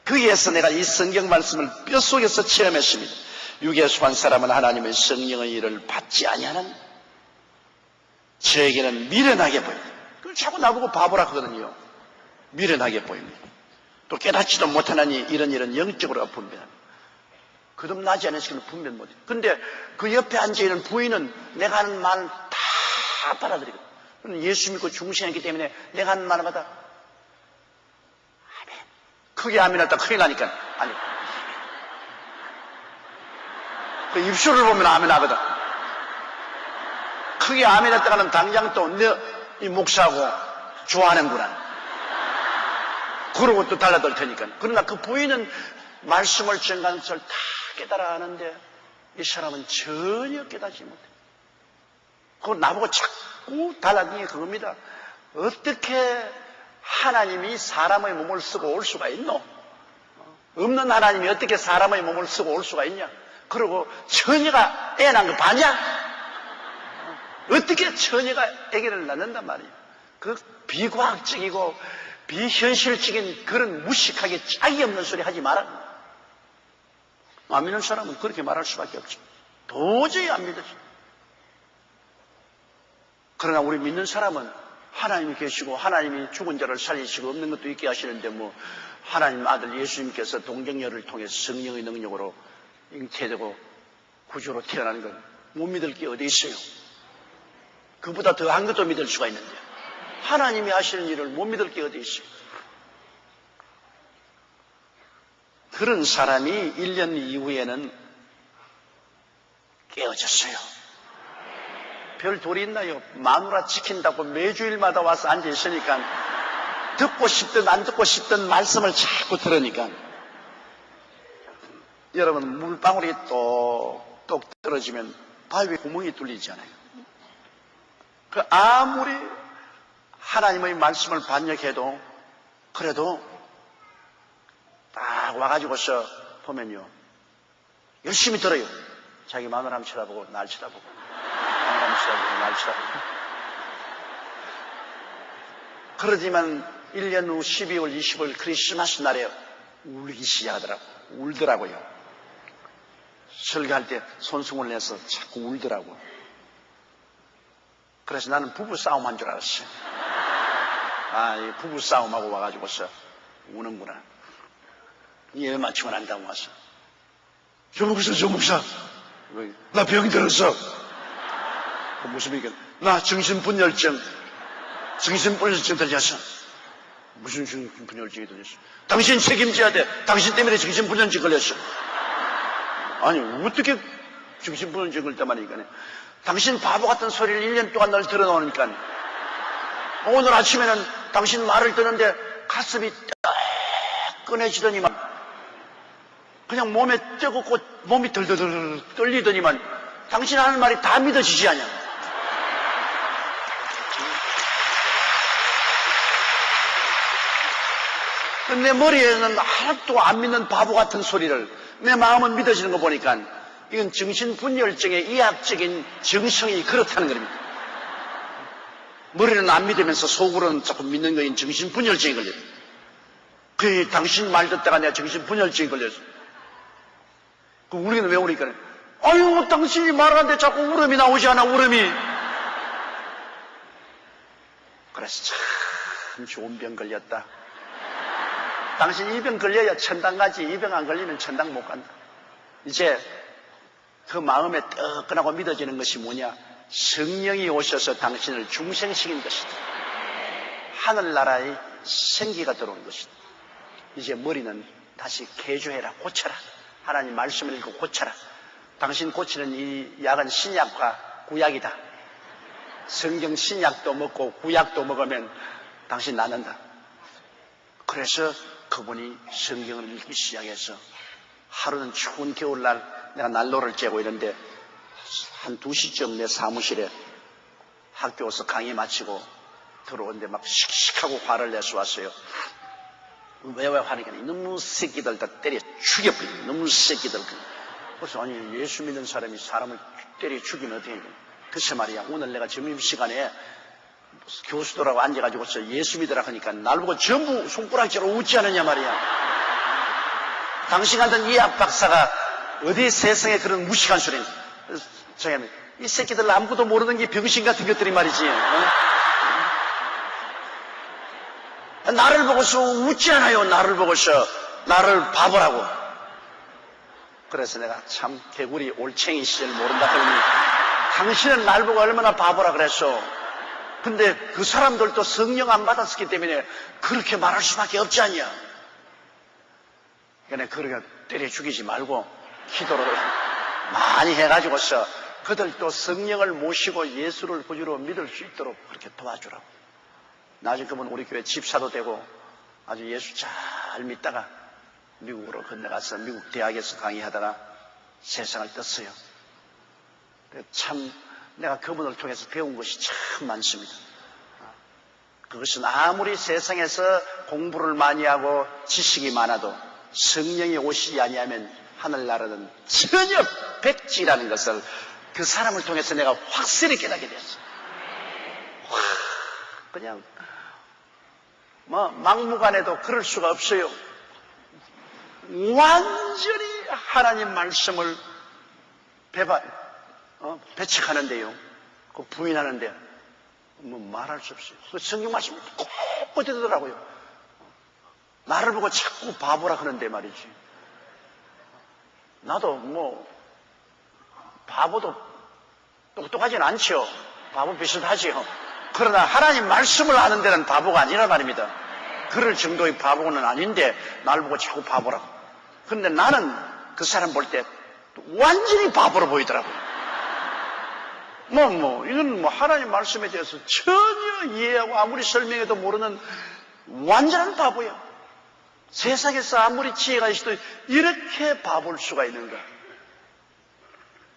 거기에서 내가 이 성경 말씀을 뼛속에서 체험했습니다. 육에 속한 사람은 하나님의 성령의 일을 받지 아니하는 저에게는 미련하게 보입니다. 그걸 자꾸 나보고 바보라 하거든요. 미련하게 보입니다. 또 깨닫지도 못하나니 이런 일은 영적으로 분별합니다. 거듭나지 않은 시간은 분별 못해요. 근데 그 옆에 앉아있는 부인은 내가 하는 말 다 받아들이거든요. 예수 믿고 중생했기 때문에 내가 하는 말마다 아멘. 크게 아멘했다 큰일 나니까 아니. 그 입술을 보면 아멘 하거든. 크게 아멘했다가는 당장 또 이 목사하고 좋아하는구나. 그러고 또 달라들 테니까. 그러나 그 부인은 말씀을 전가하는 것을 다 깨달아 하는데 이 사람은 전혀 깨닫지 못해. 그거 나보고 자꾸 달라드는 게 그겁니다. 어떻게 하나님이 사람의 몸을 쓰고 올 수가 있노? 없는 하나님이 어떻게 사람의 몸을 쓰고 올 수가 있냐? 그리고 처녀가 애 낳은 거 봤냐? 어떻게 처녀가 아기를 낳는단 말이에요. 그 비과학적이고 비현실적인 그런 무식하게 짝이 없는 소리 하지 마라. 안 믿는 사람은 그렇게 말할 수밖에 없죠. 도저히 안 믿어져. 그러나 우리 믿는 사람은 하나님이 계시고 하나님이 죽은 자를 살리시고 없는 것도 있게 하시는데 뭐 하나님 아들 예수님께서 동정녀를 통해서 성령의 능력으로 잉태되고 구주로 태어나는 건 못 믿을 게 어디 있어요. 그보다 더한 것도 믿을 수가 있는데 하나님이 하시는 일을 못 믿을 게 어디 있어요. 그런 사람이 1년 이후에는 깨어졌어요. 별 돌이 있나요? 마누라 지킨다고 매주일마다 와서 앉아있으니까 듣고 싶든 안 듣고 싶든 말씀을 자꾸 들으니까 여러분 물방울이 똑똑 떨어지면 바위에 구멍이 뚫리잖아요. 그 아무리 하나님의 말씀을 반역해도 그래도 딱 와가지고서 보면요 열심히 들어요. 자기 마누라 한번 쳐다보고 날 쳐다보고 마누라 한번 쳐다보고 날 쳐다보고. 그러지만 1년 후 12월 20일 크리스마스 날에 울기 시작하더라고. 울더라고요. 설교할 때 손수건을 내서 자꾸 울더라고. 그래서 나는 부부싸움 한 줄 알았어요. 아, 이 부부싸움하고 와가지고서 우는구나. 예배 마치고 난 다음 와서 조 목사 나 병 들었어. 무슨 얘기야? 나 정신분열증 들렸어. 무슨 정신분열증이 들렸어? 당신 책임져야 돼. 당신 때문에 정신분열증 걸렸어. 아니 어떻게 정신분열증 걸렸단 말이니까. 당신 바보 같은 소리를 1년 동안 널 들어놓으니까 오늘 아침에는 당신 말을 듣는데 가슴이 꺼내지더니만 그냥 몸에 뜨겁고 몸이 덜덜덜 떨리더니만 당신 하는 말이 다 믿어지지 않냐. 내 머리에는 하나도 안 믿는 바보 같은 소리를 내 마음은 믿어지는 거 보니까 이건 정신분열증의 이학적인 정성이 그렇다는 겁니다. 머리는 안 믿으면서 속으로는 자꾸 믿는 거인 정신분열증이 걸려요. 그 당신 말 듣다가 내가 정신분열증이 걸렸어. 그 우리는 왜 우니까 아유 당신이 말하는데 자꾸 울음이 나오지 않아. 울음이. 그래서 참 좋은 병 걸렸다. 당신 이 병 걸려야 천당 가지. 이 병 안 걸리면 천당 못 간다. 이제 그 마음에 뜨끈하고 믿어지는 것이 뭐냐? 성령이 오셔서 당신을 중생시킨 것이다. 하늘나라의 생기가 들어온 것이다. 이제 머리는 다시 개조해라. 고쳐라. 하나님 말씀을 읽고 고쳐라. 당신 고치는 이 약은 신약과 구약이다. 성경 신약도 먹고 구약도 먹으면 당신 낫는다. 그래서 그분이 성경을 읽기 시작해서 하루는 추운 겨울날 내가 난로를 쬐고 있는데 한 2시쯤 내 사무실에 학교에서 강의 마치고 들어오는데 막 씩씩하고 화를 내서 왔어요. 왜 화내니까 너무 새끼들 다 때려 죽여버리고 너무 새끼들. 그래서 아니 예수 믿는 사람이 사람을 때려 죽이면 어떻게 해요? 글쎄 말이야 오늘 내가 점심시간에 교수들하고 앉아가지고서 예수 믿으라 하니까 날 보고 전부 손가락질로 웃지 않느냐 말이야. 당신 같은 이학 박사가 어디 세상에 그런 무식한 소리는 이 새끼들 아무것도 모르는 게 병신 같은 것들이 말이지. 나를 보고서 웃지 않아요. 나를 보고서 나를 바보라고. 그래서 내가 참 개구리 올챙이 시절 모른다 하더니 당신은 날 보고 얼마나 바보라 그랬어. 근데 그 사람들도 성령 안 받았기 때문에 그렇게 말할 수밖에 없지 않냐. 그러니까 그렇게 때려 죽이지 말고 기도를 많이 해가지고서 그들도 성령을 모시고 예수를 구주로 믿을 수 있도록 그렇게 도와주라고. 나중에 그분 우리 교회 집사도 되고 아주 예수 잘 믿다가 미국으로 건너가서 미국 대학에서 강의하다가 세상을 떴어요. 참 내가 그분을 통해서 배운 것이 참 많습니다. 그것은 아무리 세상에서 공부를 많이 하고 지식이 많아도 성령이 오시지 아니하면 하늘나라는 전혀 백지라는 것을 그 사람을 통해서 내가 확실히 깨닫게 됐어. 와, 그냥 막무가내도 그럴 수가 없어요. 완전히 하나님 말씀을 배척하는데요, 그 부인하는데 말할 수 없어요. 그 성경 말씀이 꼭 꽂히더라고요. 나를 보고 자꾸 바보라 하는데 말이지. 나도 바보도 똑똑하진 않죠. 바보 비슷하지요. 그러나 하나님 말씀을 아는 데는 바보가 아니란 말입니다. 그럴 정도의 바보는 아닌데 나를 보고 자꾸 바보라고. 그런데 나는 그 사람 볼 때 완전히 바보로 보이더라고요. 이건 하나님 말씀에 대해서 전혀 이해하고 아무리 설명해도 모르는 완전한 바보야. 세상에서 아무리 지혜가 있어도 이렇게 바볼 수가 있는가.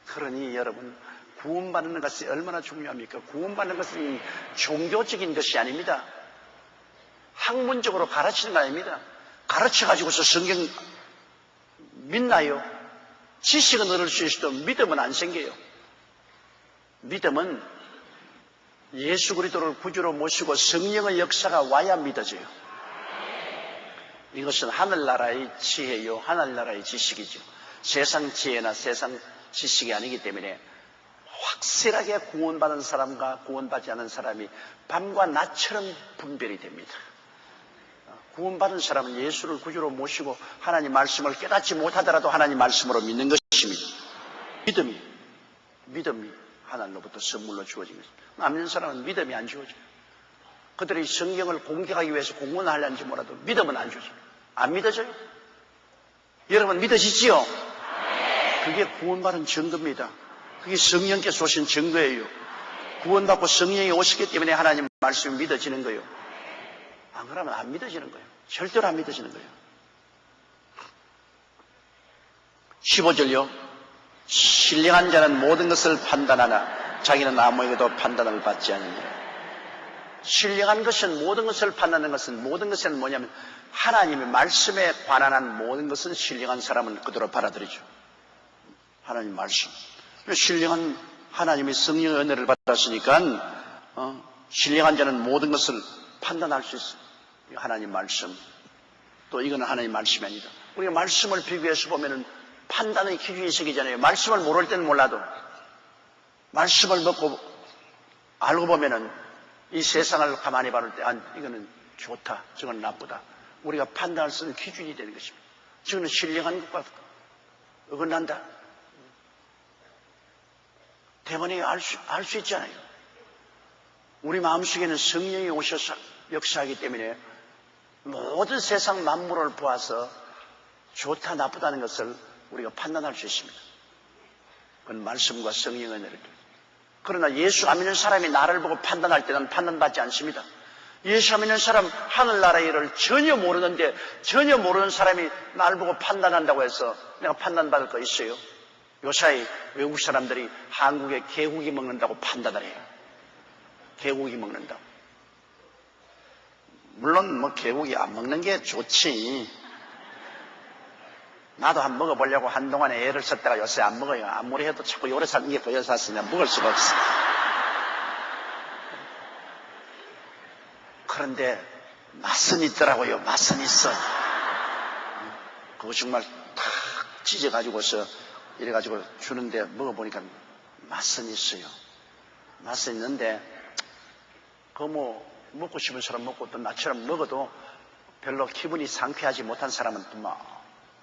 그러니 여러분, 구원받는 것이 얼마나 중요합니까? 구원받는 것은 종교적인 것이 아닙니다. 학문적으로 가르치는 거 아닙니다. 가르쳐가지고서 성경 믿나요? 지식은 얻을 수 있어도 믿음은 안 생겨요. 믿음은 예수 그리스도를 구주로 모시고 성령의 역사가 와야 믿어져요. 이것은 하늘나라의 지혜요, 하늘나라의 지식이죠. 세상 지혜나 세상 지식이 아니기 때문에 확실하게 구원받은 사람과 구원받지 않은 사람이 밤과 낮처럼 분별이 됩니다. 구원받은 사람은 예수를 구주로 모시고 하나님 말씀을 깨닫지 못하더라도 하나님 말씀으로 믿는 것입니다. 믿음이 하나님로부터 선물로 주어진 것입니다. 남는 사람은 믿음이 안 주어져요. 그들이 성경을 공격하기 위해서 공헌을 하려는지 몰라도 믿음은 안 주어져요. 안 믿어져요? 여러분 믿으시지요? 그게 구원받은 증거입니다. 그게 성령께서 오신 증거예요. 구원받고 성령이 오시기 때문에 하나님 말씀이 믿어지는 거예요. 안 그러면 안 믿어지는 거예요. 절대로 안 믿어지는 거예요. 15절요. 신령한 자는 모든 것을 판단하나 자기는 아무에게도 판단을 받지 않느니라. 신령한 것은 모든 것을 판단하는 것은 모든 것은 뭐냐면 하나님의 말씀에 관한 한 모든 것은 신령한 사람은 그대로 받아들이죠. 하나님 말씀. 신령한 하나님의 성령의 은혜를 받았으니까 신령한 자는 모든 것을 판단할 수 있어요. 하나님 말씀. 또 이거는 하나님 말씀이 아니다. 우리가 말씀을 비교해서 보면은 판단의 기준이 생기잖아요. 말씀을 모를 때는 몰라도 말씀을 먹고 알고 보면은 이 세상을 가만히 바라볼 때 이거는 좋다, 저건 나쁘다. 우리가 판단할 수 있는 기준이 되는 것입니다. 저거는 신령한 것과 어긋난다. 대번에 알 수 있잖아요. 우리 마음속에는 성령이 오셔서 역사하기 때문에 모든 세상 만물을 보아서 좋다 나쁘다는 것을 우리가 판단할 수 있습니다. 그건 말씀과 성령의 은혜를. 그러나 예수 안 믿는 사람이 나를 보고 판단할 때는 판단받지 않습니다. 예수 안 믿는 사람 하늘나라의 일을 전혀 모르는데 전혀 모르는 사람이 나를 보고 판단한다고 해서 내가 판단받을 거 있어요? 요사이 외국 사람들이 한국에 개고기 먹는다고 판단을 해요. 개고기 먹는다고. 물론 개고기 안 먹는 게 좋지. 나도 한번 먹어보려고 한동안에 애를 썼다가 요새 안 먹어요. 아무리 해도 자꾸 요래 사는 게 보여서 샀으니 먹을 수가 없어. 그런데 맛은 있더라고요. 맛은 있어. 그거 정말 탁 찢어가지고서 이래가지고 주는데 먹어보니까 맛은 있어요. 맛은 있는데 그거 먹고 싶은 사람 먹고 또 나처럼 먹어도 별로 기분이 상쾌하지 못한 사람은 또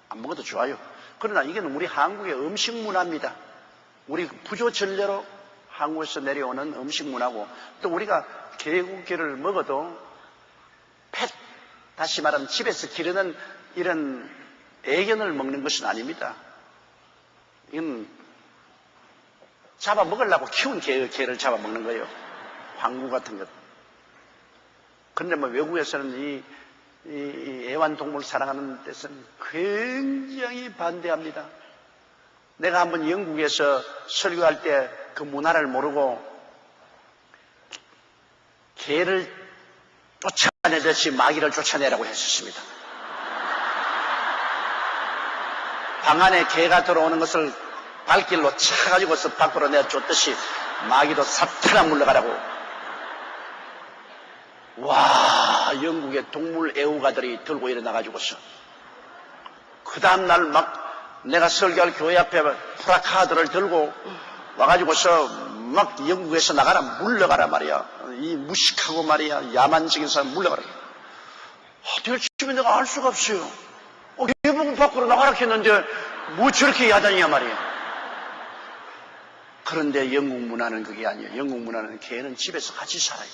안 먹어도 좋아요. 그러나 이게는 우리 한국의 음식 문화입니다. 우리 부조 전례로 한국에서 내려오는 음식 문화고, 또 우리가 개고기를 먹어도 다시 말하면 집에서 기르는 이런 애견을 먹는 것은 아닙니다. 이건 잡아먹으려고 키운 개를 잡아먹는 거예요. 황구 같은 것. 그런데 외국에서는 이 애완동물 사랑하는 데서는 굉장히 반대합니다. 내가 한번 영국에서 설교할 때 그 문화를 모르고 개를 쫓아내듯이 마귀를 쫓아내라고 했었습니다. 방 안에 개가 들어오는 것을 발길로 차가지고서 밖으로 내쫓듯이 마귀도 사탄아 물러가라고. 와, 영국의 동물 애호가들이 들고 일어나가지고서 그 다음날 막 내가 설교할 교회 앞에 프라카드를 들고 와가지고서 막 영국에서 나가라, 물러가라 말이야. 이 무식하고 말이야, 야만적인 사람 물러가라. 대충 내가 알 수가 없어요. 개봉 밖으로 나가라 했는데 뭐 저렇게 야단이야 말이야. 그런데 영국 문화는 그게 아니에요. 영국 문화는 개는 집에서 같이 살아요.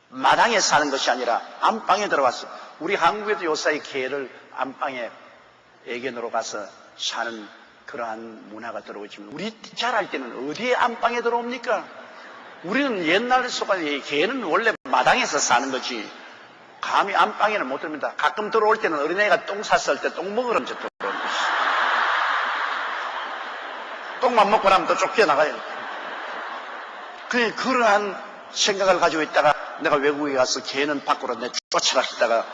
마당에 사는 것이 아니라 안방에 들어왔어. 우리 한국에도 요사이 개를 안방에 애견으로 가서 사는 그러한 문화가 들어오고 있지만 우리 자랄 때는 어디에 안방에 들어옵니까? 우리는 옛날 속에 개는 원래 마당에서 사는 거지 감히 안방에는 못 들어옵니다. 가끔 들어올 때는 어린애가 똥 쌌을 때 똥 먹으러 이제 들어옵니다. 똥만 먹고 나면 또 쫓겨나가요. 그러한 생각을 가지고 있다가 내가 외국에 가서 개는 밖으로 쫓아라 했다가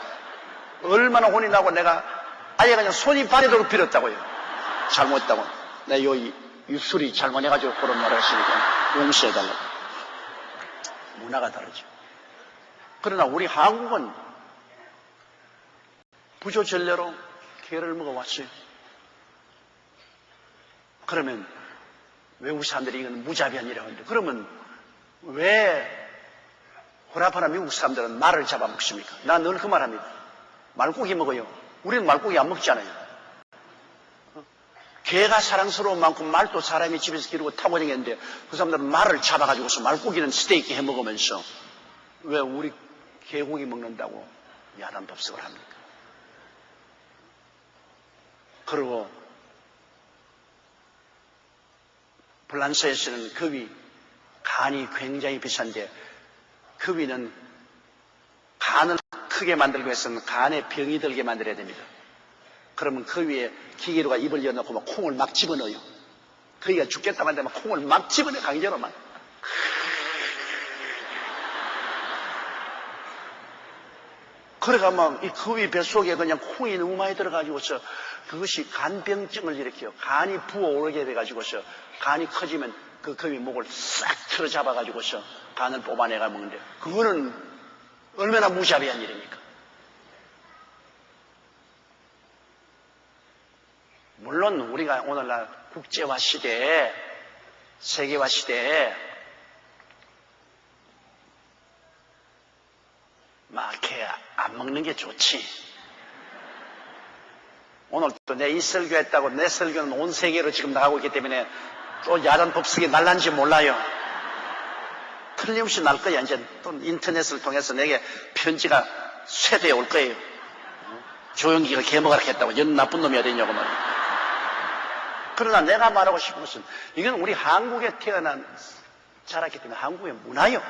얼마나 혼이 나고 내가 아예 그냥 손이 발에도 빌었다고요. 잘못했다고. 내가 요 입술이 잘못해가지고 그런 말을 했으니까 용서해달라고. 문화가 다르죠. 그러나 우리 한국은 부조전례로 개를 먹어왔어요. 그러면 외국 사람들이 이건 무자비한 일이라고 하는데 그러면 왜 호라파나 미국 사람들은 말을 잡아먹습니까? 나 늘 그 말합니다. 말고기 먹어요. 우리는 말고기 안 먹잖아요. 개가 사랑스러운 만큼 말도 사람이 집에서 기르고 타고 다니는데 그 사람들은 말을 잡아가지고서 말고기는 스테이크 해 먹으면서 왜 우리 개고기 먹는다고 야단 법석을 합니까? 그리고 프랑스에서는 간이 굉장히 비싼데 급이는 간을 크게 만들기 위해서는 간에 병이 들게 만들어야 됩니다. 그러면 그 위에 기계로가 입을 열어놓고 막 콩을 막 집어넣어요. 그이가 죽겠다 말때 막 콩을 막 집어넣어 강제로 막. 그래가 막 이 그위 뱃속에 그냥 콩이 너무 많이 들어가지고서 그것이 간병증을 일으켜요. 간이 부어오르게 돼가지고서 간이 커지면 그 겁이 목을 싹 틀어 잡아가지고서 간을 뽑아내가 먹는데 그거는 얼마나 무자비한 일입니까? 물론 우리가 오늘날 국제화 시대에 세계화 시대에 막 이렇게 안 먹는 게 좋지. 오늘 또 내 이 설교했다고 내 설교는 온 세계로 지금 나가고 있기 때문에 또 야단 법석이 날란지 몰라요. 틀림없이 날 거야. 이제 또 인터넷을 통해서 내게 편지가 쇄도에 올 거예요. 조영기가 개먹으라 했다고 연 나쁜 놈이 어딨냐고 말이야. 그러나 내가 말하고 싶은 것은 이건 우리 한국에 자랐기 때문에 한국의 문화요.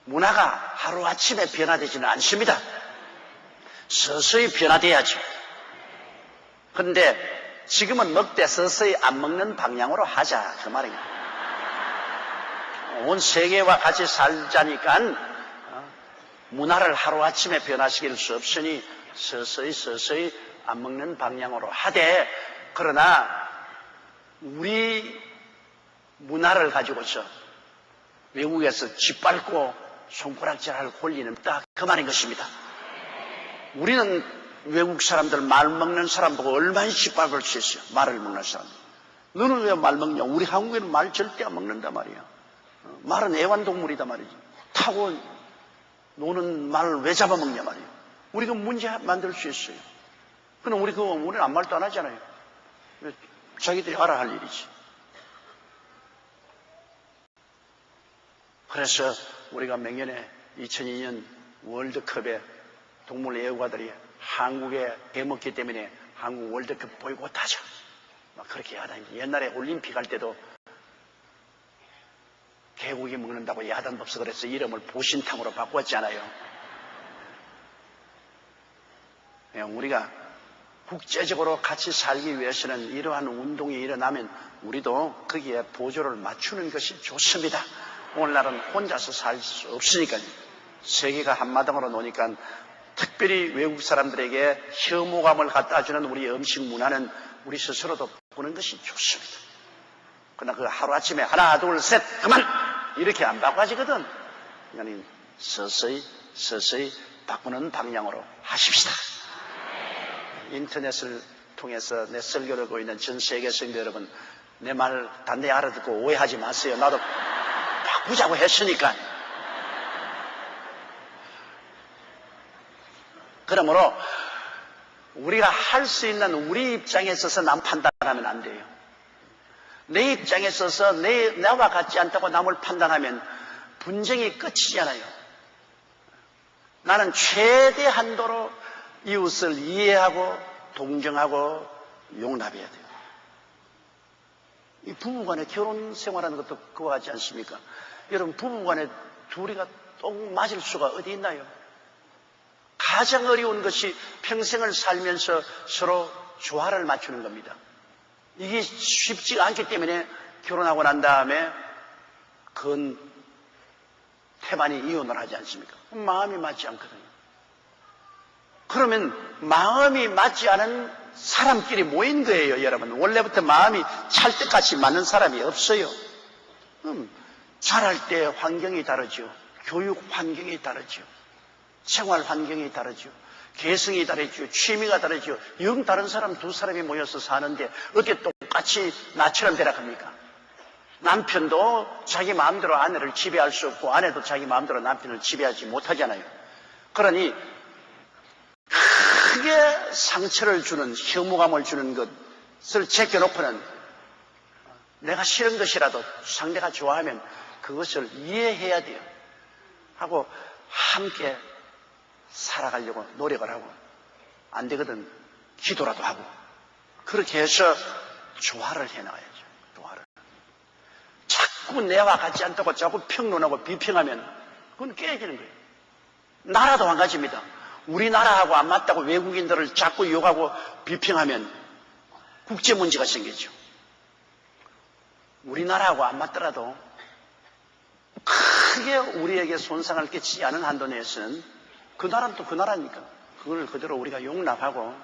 문화가 하루아침에 변화되지는 않습니다. 서서히 변화돼야죠. 그런데 지금은 먹되 서서히 안 먹는 방향으로 하자 그 말입니다. 온 세계와 같이 살자니까 문화를 하루아침에 변화시킬 수 없으니 서서히 안 먹는 방향으로 하되 그러나 우리 문화를 가지고서 외국에서 짓밟고 손가락질할 권리는 딱 그 말인 것입니다. 우리는 외국 사람들 말 먹는 사람 보고 얼마나 짓밟을 수 있어요. 말을 먹는 사람. 너는 왜 말 먹냐? 우리 한국에는 말 절대 안 먹는단 말이야. 말은 애완동물이다 말이지. 타고 노는 말을 왜 잡아먹냐 말이야. 우리가 문제 만들 수 있어요. 그럼 우리는 아무 말도 안 하잖아요. 자기들이 알아야 할 일이지. 그래서 우리가 매년에 2002년 월드컵에 동물 애호가들이 한국에 개먹기 때문에 한국 월드컵 보이콧하자. 막 그렇게 야단입니다. 옛날에 올림픽 할 때도 개고기 먹는다고 야단 법석을 해서 이름을 보신탕으로 바꿨잖아요. 우리가 국제적으로 같이 살기 위해서는 이러한 운동이 일어나면 우리도 거기에 보조를 맞추는 것이 좋습니다. 오늘날은 혼자서 살 수 없으니까요. 세계가 한마당으로 노니까 특별히 외국 사람들에게 혐오감을 갖다 주는 우리 음식 문화는 우리 스스로도 보는 것이 좋습니다. 그러나 그 하루아침에 하나, 둘, 셋, 그만! 이렇게 안 바꿔지거든. 그러니까 서서히 바꾸는 방향으로 하십시다. 인터넷을 통해서 내 설교를 보고 있는 전 세계 성도 여러분, 내 말 단단히 알아듣고 오해하지 마세요. 나도 바꾸자고 했으니까. 그러므로 우리가 할 수 있는 우리 입장에 있어서 남 판단하면 안 돼요. 내 입장에 있어서 나와 같지 않다고 남을 판단하면 분쟁이 끝이잖아요. 나는 최대 한도로 이웃을 이해하고 동정하고 용납해야 돼요. 이 부부간에 결혼 생활하는 것도 그와 같지 않습니까? 여러분, 부부간에 둘이가 똥 맞을 수가 어디 있나요? 가장 어려운 것이 평생을 살면서 서로 조화를 맞추는 겁니다. 이게 쉽지가 않기 때문에 결혼하고 난 다음에 그건 태반이 이혼을 하지 않습니까? 마음이 맞지 않거든요. 그러면 마음이 맞지 않은 사람끼리 모인 거예요, 여러분. 원래부터 마음이 찰떡같이 맞는 사람이 없어요. 자랄 때 환경이 다르죠. 교육 환경이 다르죠. 생활 환경이 다르죠. 개성이 다르죠. 취미가 다르죠. 영 다른 사람 두 사람이 모여서 사는데 어떻게 똑같이 나처럼 되락합니까? 남편도 자기 마음대로 아내를 지배할 수 없고 아내도 자기 마음대로 남편을 지배하지 못하잖아요. 그러니 크게 상처를 주는, 혐오감을 주는 것을 제껴놓고는 내가 싫은 것이라도 상대가 좋아하면 그것을 이해해야 돼요. 하고 함께 살아가려고 노력을 하고, 안 되거든 기도라도 하고, 그렇게 해서 조화를 해나가야죠. 조화를. 자꾸 내와 같지 않다고 자꾸 평론하고 비평하면 그건 깨지는 거예요. 나라도 한 가지입니다. 우리나라하고 안 맞다고 외국인들을 자꾸 욕하고 비평하면 국제 문제가 생기죠. 우리나라하고 안 맞더라도 크게 우리에게 손상을 끼치지 않은 한도 내에서는 그 나라는 또 그 나라니까 그걸 그대로 우리가 용납하고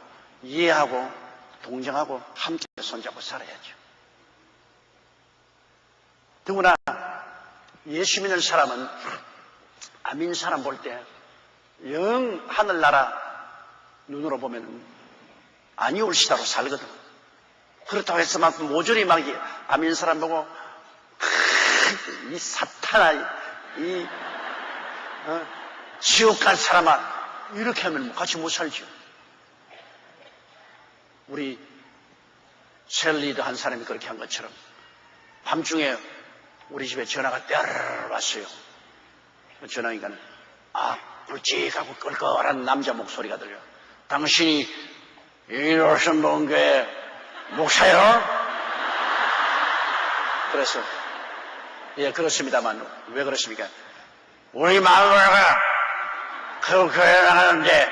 이해하고 동정하고 함께 손잡고 살아야죠. 더구나 예수 믿는 사람은 안 믿는 사람 볼 때 영 하늘나라 눈으로 보면 아니 올시다로 살거든. 그렇다고 해서 막 모조리 막 안 믿는 사람 보고 이 사탄아, 이 지옥 갈 사람아, 이렇게 하면 같이 못 살죠. 우리 셀리드 한 사람이 그렇게 한 것처럼 밤중에 우리 집에 전화가 떼르르 왔어요. 전화니까 굵직하고 끌끌한 남자 목소리가 들려. 당신이 이로선 본교회 목사요? 그래서 예, 그렇습니다만 왜 그렇습니까? 우리 마누라가 그 교회 나가는데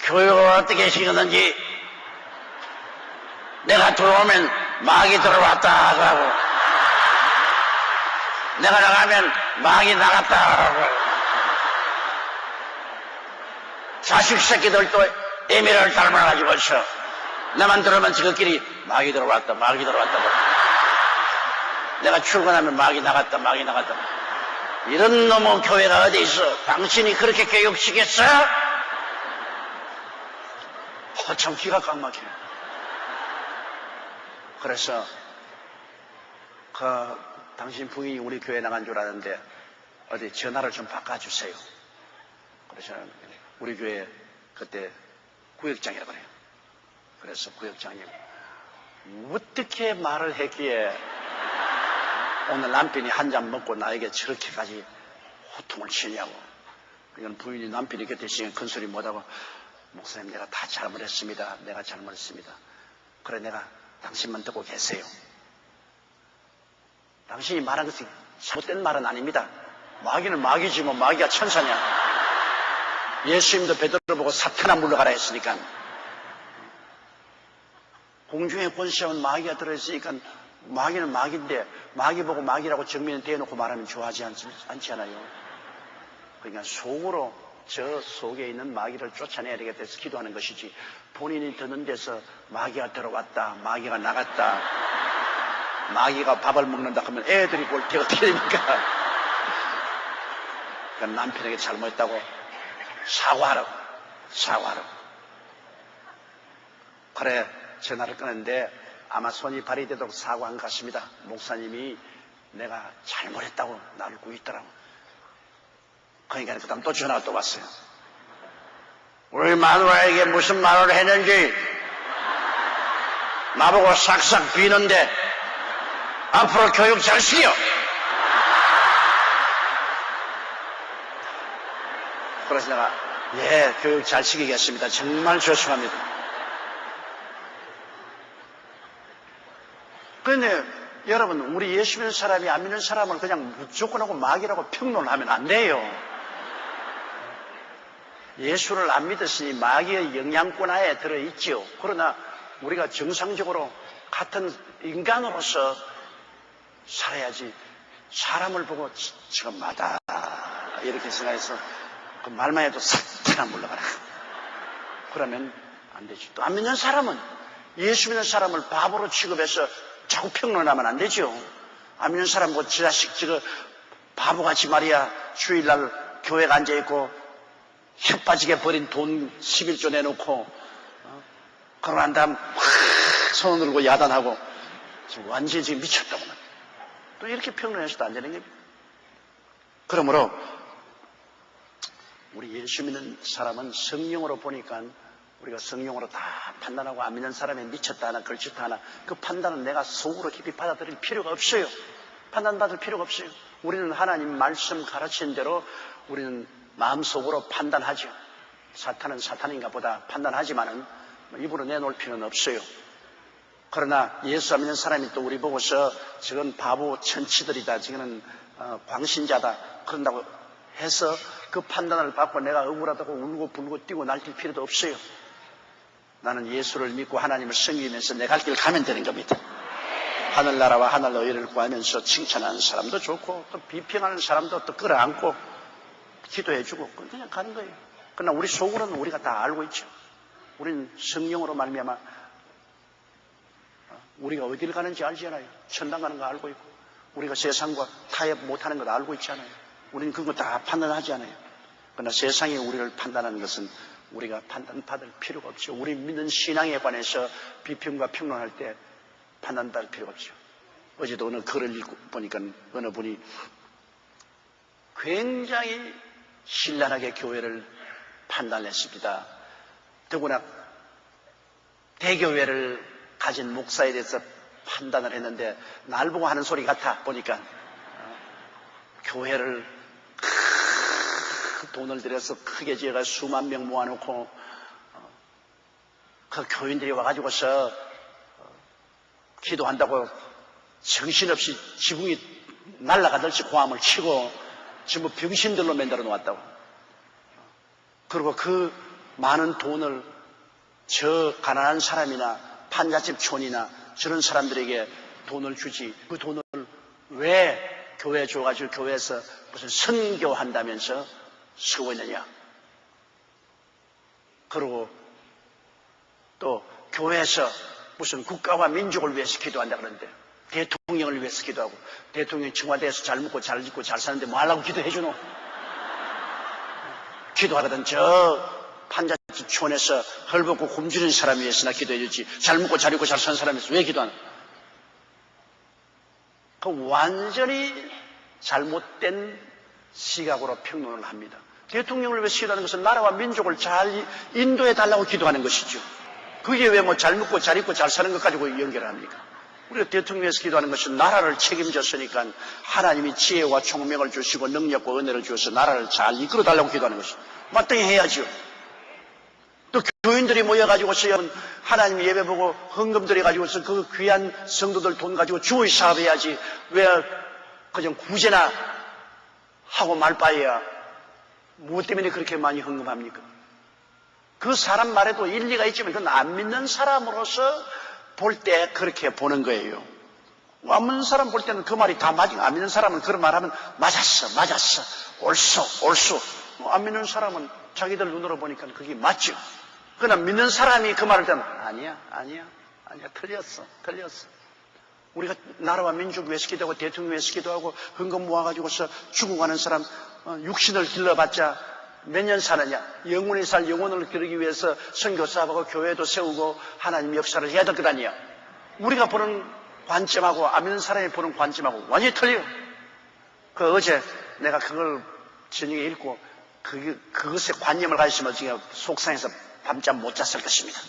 교육을 어떻게 시켰는지 내가 들어오면 마귀 들어왔다 하고 내가 나가면 마귀 나갔다 하고 자식 새끼들도 애미를 닮아가지고 있어. 나만 들어오면 지그끼리 마귀 들어왔다 마귀 들어왔다 내가 출근하면 마귀 나갔다 마귀 나갔다. 이런 놈의 교회가 어디 있어? 당신이 그렇게 교육시켰어? 참 기가 꽉막혀. 그래서 당신 부인이 우리 교회 나간 줄 아는데 어디 전화를 좀 바꿔주세요. 그래서 우리 교회 그때 구역장이라고 그래요. 그래서 구역장님 어떻게 말을 했기에 오늘 남편이 한 잔 먹고 나에게 저렇게까지 호통을 치냐고. 이건 부인이 남편이 곁에 있으니까 큰 소리 못하고 목사님 내가 다 잘못했습니다. 내가 잘못했습니다. 그래 내가 당신만 듣고 계세요. 당신이 말한 것이 잘못된 말은 아닙니다. 마귀는 마귀지 뭐 마귀가 천사냐. 예수님도 베드로 보고 사탄아 물러가라 했으니까. 공중에 권세한 마귀가 들어있으니까 마귀는 마귀인데 마귀 보고 마귀라고 정면에 대놓고 말하면 좋아하지 않지 않아요. 그러니까 속으로 저 속에 있는 마귀를 쫓아내야 되겠다 해서 기도하는 것이지, 본인이 드는 데서 마귀가 들어왔다, 마귀가 나갔다, 마귀가 밥을 먹는다 하면 애들이 볼 때 어떻게 됩니까? 그러니까 남편에게 잘못했다고 사과하라고. 그래, 전화를 끊었는데 아마 손이 발휘되도록 사과한 것 같습니다. 목사님이 내가 잘못했다고 나를 구했더라고. 그러니까 그 다음 또 전화가 또 왔어요. 우리 마누라에게 무슨 말을 했는지 나보고 싹싹 비는데 앞으로 교육 잘 시켜. 그래서 내가 예, 교육 잘 시키겠습니다. 정말 죄송합니다. 그런데 여러분, 우리 예수 믿는 사람이 안 믿는 사람을 그냥 무조건 하고 마귀라고 평론하면 안 돼요. 예수를 안 믿었으니 마귀의 영향권 하에 들어있지요. 그러나 우리가 정상적으로 같은 인간으로서 살아야지, 사람을 보고 지금 마다 이렇게 생각해서 그 말만 해도 싹 물러가라. 그러면 안 되지. 또 안 믿는 사람은, 예수 믿는 사람을 바보로 취급해서 자꾸 평론하면 안 되죠. 안 믿는 사람 뭐 저 자식 지금 바보같이 말이야 주일날 교회에 앉아있고 혀 빠지게 버린 돈 11조 내놓고 그러고 난 다음 확 손 들고 야단하고 지금 완전히 지금 미쳤다고 또 이렇게 평론해서도 안 되는 겁니다. 그러므로 우리 예수 믿는 사람은 성령으로 보니까 우리가 성령으로 다 판단하고, 안 믿는 사람이 미쳤다 하나 걸쳤다 하나 그 판단은 내가 속으로 깊이 받아들일 필요가 없어요. 판단받을 필요가 없어요. 우리는 하나님 말씀 가르치는 대로 우리는 마음속으로 판단하죠. 사탄은 사탄인가 보다 판단하지만은 입으로 내놓을 필요는 없어요. 그러나 예수 안 믿는 사람이 또 우리 보고서 저건 바보 천치들이다, 저거는 광신자다 그런다고 해서 그 판단을 받고 내가 억울하다고 울고 불고 뛰고 날뛸 필요도 없어요. 나는 예수를 믿고 하나님을 섬기면서 내 갈 길 가면 되는 겁니다. 하늘나라와 하늘 의를 구하면서 칭찬하는 사람도 좋고 또 비평하는 사람도 또 끌어안고 기도해주고 그냥 가는 거예요. 그러나 우리 속으로는 우리가 다 알고 있죠. 우리는 성령으로 말미암아 우리가 어디를 가는지 알잖아요. 천당 가는 거 알고 있고, 우리가 세상과 타협 못하는 거 알고 있잖아요. 우리는 그거 다 판단하지 않아요. 그러나 세상이 우리를 판단하는 것은 우리가 판단받을 필요가 없죠. 우리 믿는 신앙에 관해서 비평과 평론할 때 판단받을 필요가 없죠. 어제도 어느 글을 읽고 보니까 어느 분이 굉장히 신랄하게 교회를 판단했습니다. 더구나 대교회를 가진 목사에 대해서 판단을 했는데 날 보고 하는 소리 같아 보니까 교회를 돈을 들여서 크게 지어가 수만 명 모아놓고 그 교인들이 와가지고서 기도한다고 정신없이 지붕이 날아가듯이 고함을 치고 전부 병신들로 만들어 놓았다고. 그리고 그 많은 돈을 저 가난한 사람이나 판잣집 촌이나 저런 사람들에게 돈을 주지, 그 돈을 왜 교회에 줘가지고 교회에서 무슨 선교한다면서 쓰고 있느냐. 그리고 또 교회에서 무슨 국가와 민족을 위해서 기도한다 그러는데 대통령을 위해서 기도하고, 대통령이 청와대에서 잘 먹고 잘 입고 잘 사는데 뭐 하려고 기도해주노? 기도하거든 저 판잣집 촌에서 헐벗고 굶주린 사람 위해서나 기도해주지, 잘 먹고 잘 입고 잘 사는 사람 위해서 왜 기도하나? 그 완전히 잘못된 시각으로 평론을 합니다. 대통령을 위해서 기도하는 것은 나라와 민족을 잘 인도해 달라고 기도하는 것이죠. 그게 왜 뭐 잘 먹고 잘 입고 잘 사는 것 가지고 연결합니까? 우리가 대통령을 위해서 기도하는 것은 나라를 책임졌으니까 하나님이 지혜와 총명을 주시고 능력과 은혜를 주어서 나라를 잘 이끌어 달라고 기도하는 것이죠. 마땅히 해야죠. 또 교인들이 모여가지고서 하나님 예배 보고 헌금 드려가지고서 그 귀한 성도들 돈 가지고 주의 사업해야지 왜 그냥 구제나 하고 말 바에야 무엇 때문에 그렇게 많이 헌금합니까? 그 사람 말에도 일리가 있지만 그건 안 믿는 사람으로서 볼 때 그렇게 보는 거예요. 안 믿는 사람 볼 때는 그 말이 다 맞은, 안 믿는 사람은 그런 말 하면 맞았어 옳소 안 믿는 사람은 자기들 눈으로 보니까 그게 맞죠. 그러나 믿는 사람이 그 말을 듣면 아니야, 틀렸어. 우리가 나라와 민족 위해서 기도하고 대통령 위해서 기도하고 헌금 모아가지고서 죽어가는 사람 육신을 길러봤자 몇 년 사느냐. 영원히 살 영혼을 기르기 위해서 선교사하고 교회도 세우고 하나님 역사를 해야 될 것 아니야. 우리가 보는 관점하고 안 믿는 사람이 보는 관점하고 완전히 틀려. 어제 내가 그걸 저녁에 읽고 그것에 관념을 가지시면 지금 속상해서 밤잠 못 잤을 것입니다.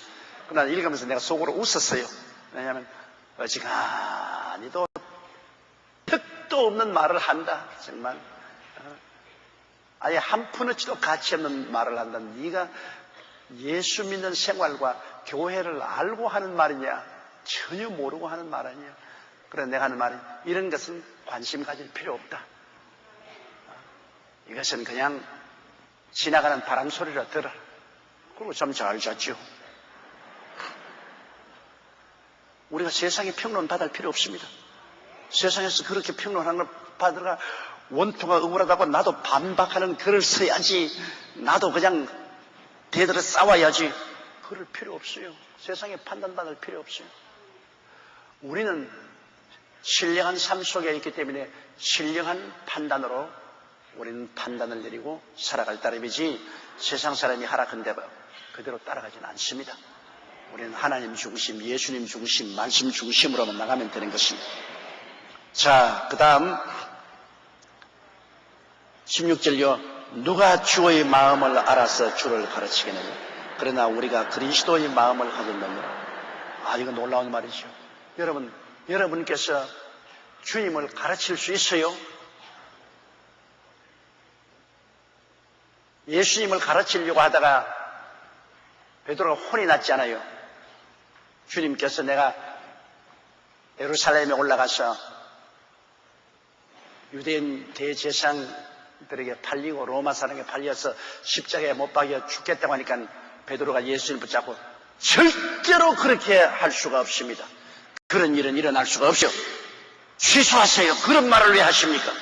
그러나 읽으면서 내가 속으로 웃었어요. 왜냐하면 어지간히도 택도 없는 말을 한다. 정말 아예 한 푼어치도 가치 없는 말을 한다. 네가 예수 믿는 생활과 교회를 알고 하는 말이냐, 전혀 모르고 하는 말 아니야. 그래 내가 하는 말이 이런 것은 관심 가질 필요 없다. 이것은 그냥 지나가는 바람 소리라 들어. 그리고 좀 잘 잤죠. 우리가 세상에 평론 받을 필요 없습니다. 세상에서 그렇게 평론하는 걸 받으라 원통가 억울하다고 나도 반박하는 글을 써야지, 나도 그냥 대들어 싸워야지, 그럴 필요 없어요. 세상에 판단받을 필요 없어요. 우리는 신령한 삶 속에 있기 때문에 신령한 판단으로 우리는 판단을 내리고 살아갈 따름이지 세상 사람이 하락한 대로 그대로 따라가지는 않습니다. 우리는 하나님 중심, 예수님 중심, 말씀 중심으로만 나가면 되는 것입니다. 자, 그 다음 16절요. 누가 주의 마음을 알아서 주를 가르치겠느냐. 그러나 우리가 그리스도의 마음을 가졌느니라. 이거 놀라운 말이죠. 여러분께서 주님을 가르칠 수 있어요? 예수님을 가르치려고 하다가 베드로가 혼이 났잖아요. 주님께서 내가 예루살렘에 올라가서 유대인 대제사장들에게 팔리고 로마 사람에게 팔려서 십자가에 못 박여 죽겠다고 하니까 베드로가 예수님을 붙잡고 절대로 그렇게 할 수가 없습니다. 그런 일은 일어날 수가 없어요. 취소하세요. 그런 말을 왜 하십니까?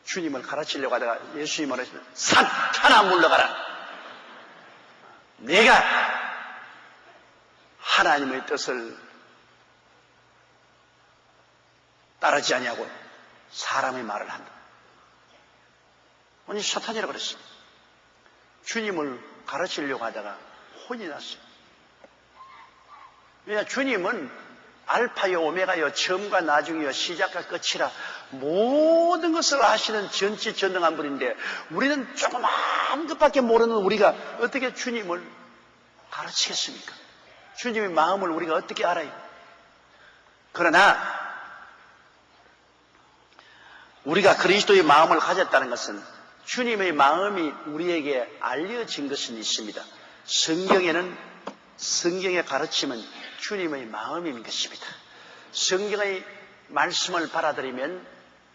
주님을 가르치려고 하다가 예수님이 말하시면 사탄아 물러가라. 내가 하나님의 뜻을 따르지 아니하고 사람의 말을 한다. 아니 사탄이라고 그랬습니다. 주님을 가르치려고 하다가 혼이 났어요. 왜냐 주님은 알파요 오메가요 처음과 나중이요 시작과 끝이라 모든 것을 아시는 전지전능한 분인데 우리는 조그만 것밖에 모르는 우리가 어떻게 주님을 가르치겠습니까? 주님의 마음을 우리가 어떻게 알아요? 그러나 우리가 그리스도의 마음을 가졌다는 것은 주님의 마음이 우리에게 알려진 것은 있습니다. 성경의 가르침은 주님의 마음인 것입니다. 성경의 말씀을 받아들이면